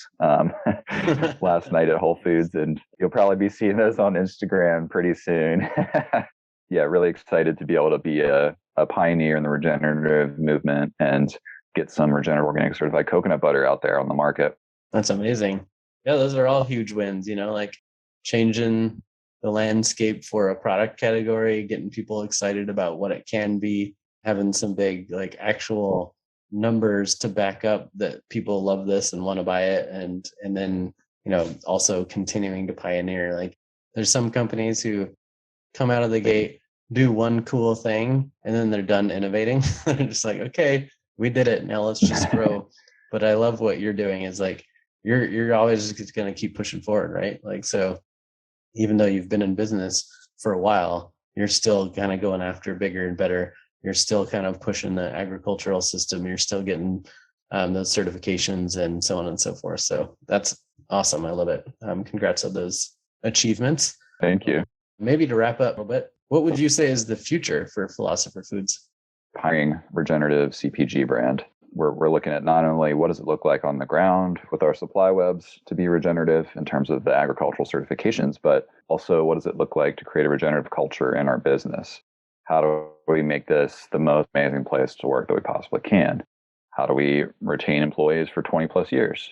last night at Whole Foods, and you'll probably be seeing those on Instagram pretty soon. Yeah, really excited to be able to be a pioneer in the regenerative movement and get some regenerative organic certified coconut butter out there on the market. That's amazing. Yeah, those are all huge wins, like changing the landscape for a product category, getting people excited about what it can be, having some big like actual numbers to back up that people love this and want to buy it. And then, also continuing to pioneer. Like there's some companies who come out of the gate, do one cool thing, and then they're done innovating. They're just like, okay, we did it. Now let's just grow. But I love what you're doing is like, you're always going to keep pushing forward, right? Like, so even though you've been in business for a while, you're still kind of going after bigger and better. You're still kind of pushing the agricultural system. You're still getting those certifications and so on and so forth. So that's awesome. I love it. Congrats on those achievements. Thank you. Maybe to wrap up a bit, what would you say is the future for Philosopher Foods? Hiring regenerative CPG brand. We're looking at not only what does it look like on the ground with our supply webs to be regenerative in terms of the agricultural certifications, but also what does it look like to create a regenerative culture in our business? How do we make this the most amazing place to work that we possibly can? How do we retain employees for 20 plus years?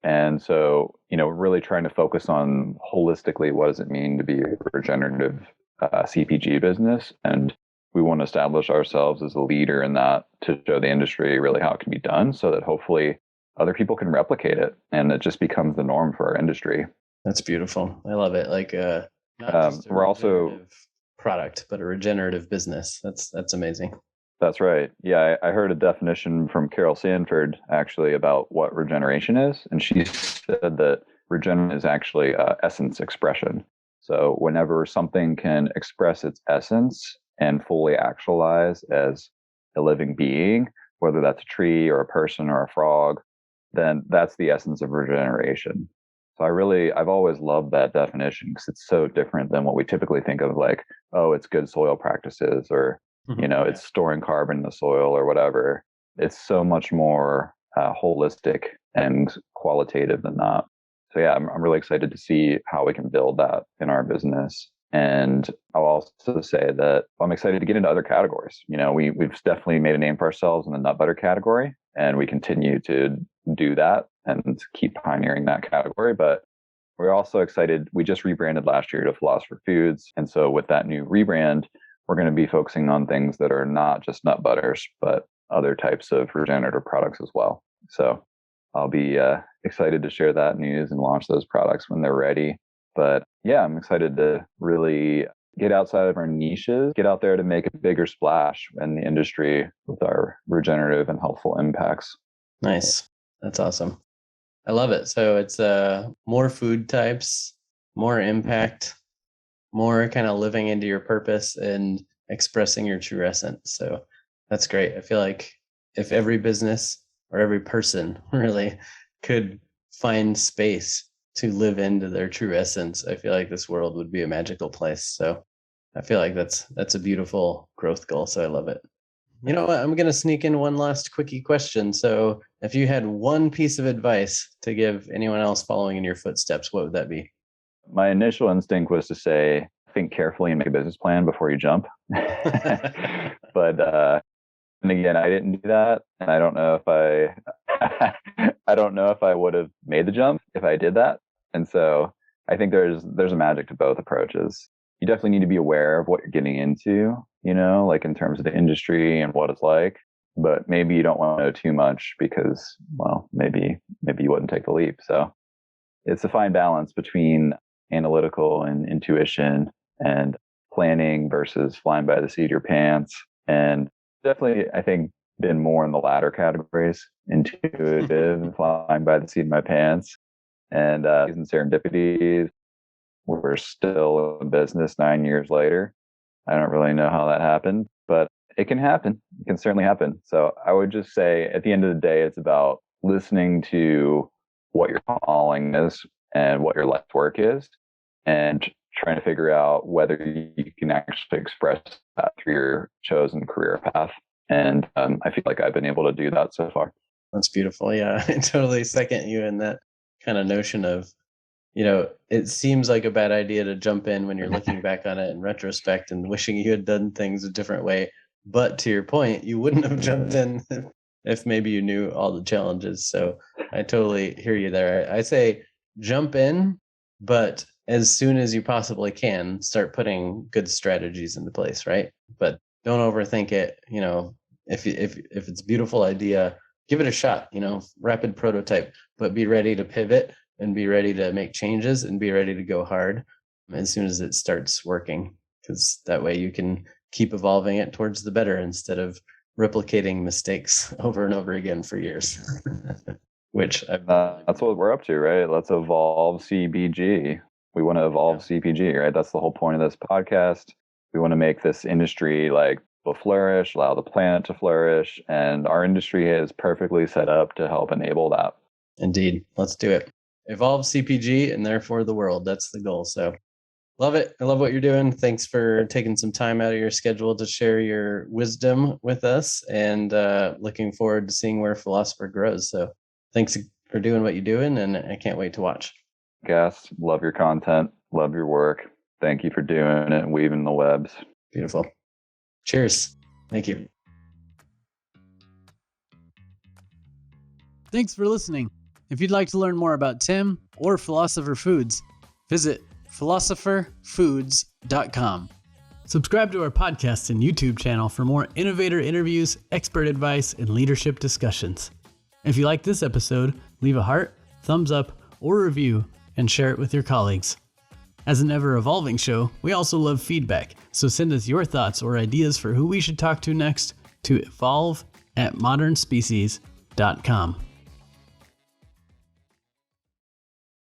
And so, we're really trying to focus on holistically, what does it mean to be a regenerative CPG business? And we want to establish ourselves as a leader in that to show the industry really how it can be done so that hopefully other people can replicate it and it just becomes the norm for our industry. That's beautiful. I love it. Like not just a we're also product, but a regenerative business. That's amazing. That's right. Yeah, I heard a definition from Carol Sanford actually about what regeneration is. And she said that regeneration is actually essence expression. So whenever something can express its essence and fully actualize as a living being, whether that's a tree or a person or a frog, then that's the essence of regeneration. So I've always loved that definition because it's so different than what we typically think of like, oh, it's good soil practices or, it's storing carbon in the soil or whatever. It's so much more holistic and qualitative than that. So yeah, I'm really excited to see how we can build that in our business. And I'll also say that I'm excited to get into other categories. We've definitely made a name for ourselves in the nut butter category, and we continue to do that and keep pioneering that category. But we're also excited. We just rebranded last year to Philosopher Foods. And so with that new rebrand, we're going to be focusing on things that are not just nut butters, but other types of regenerative products as well. So I'll be excited to share that news and launch those products when they're ready. But yeah, I'm excited to really get outside of our niches, get out there to make a bigger splash in the industry with our regenerative and helpful impacts. Nice. That's awesome. I love it. So it's more food types, more impact, more kind of living into your purpose and expressing your true essence. So that's great. I feel like if every business or every person really could find space to live into their true essence, I feel like this world would be a magical place. So I feel like that's a beautiful growth goal. So I love it. You know what? I'm going to sneak in one last quickie question. So if you had one piece of advice to give anyone else following in your footsteps, what would that be? My initial instinct was to say, think carefully and make a business plan before you jump. But and again, I didn't do that, and I don't know if I don't know if I would have made the jump if I did that. And so I think there's a magic to both approaches. You definitely need to be aware of what you're getting into, like in terms of the industry and what it's like. But maybe you don't want to know too much because, well, maybe you wouldn't take the leap. So it's a fine balance between analytical and intuition and planning versus flying by the seat of your pants. And definitely, I think, been more in the latter categories, intuitive, flying by the seat of my pants, and using serendipities. We're still in business 9 years later. I don't really know how that happened, but it can happen. It can certainly happen. So I would just say at the end of the day, it's about listening to what your calling is and what your life work is, and trying to figure out whether you can actually express that through your chosen career path. And I feel like I've been able to do that so far. That's beautiful. Yeah, I totally second you in that kind of notion of, it seems like a bad idea to jump in when you're looking back on it in retrospect and wishing you had done things a different way. But to your point, you wouldn't have jumped in if maybe you knew all the challenges. So I totally hear you there. I say jump in, but as soon as you possibly can, start putting good strategies into place, right? But don't overthink it. If it's a beautiful idea, give it a shot, rapid prototype, but be ready to pivot and be ready to make changes and be ready to go hard as soon as it starts working, because that way you can keep evolving it towards the better instead of replicating mistakes over and over again for years. Which that's what we're up to, right? Let's evolve CPG. We want to evolve CPG, right? That's the whole point of this podcast. We want to make this industry will flourish, allow the planet to flourish, and our industry is perfectly set up to help enable that. Indeed. Let's do it. Evolve CPG and therefore the world. That's the goal. So love it. I love what you're doing. Thanks for taking some time out of your schedule to share your wisdom with us, and looking forward to seeing where Philosopher grows. So thanks for doing what you're doing, and I can't wait to watch. Gas, love your content, love your work. Thank you for doing it and weaving the webs. Beautiful. Cheers. Thank you. Thanks for listening. If you'd like to learn more about Tim or Philosopher Foods, visit philosopherfoods.com. Subscribe to our podcast and YouTube channel for more innovator interviews, expert advice, and leadership discussions. If you like this episode, leave a heart, thumbs up, or review and share it with your colleagues. As an ever-evolving show, we also love feedback, so send us your thoughts or ideas for who we should talk to next to evolve@modernspecies.com.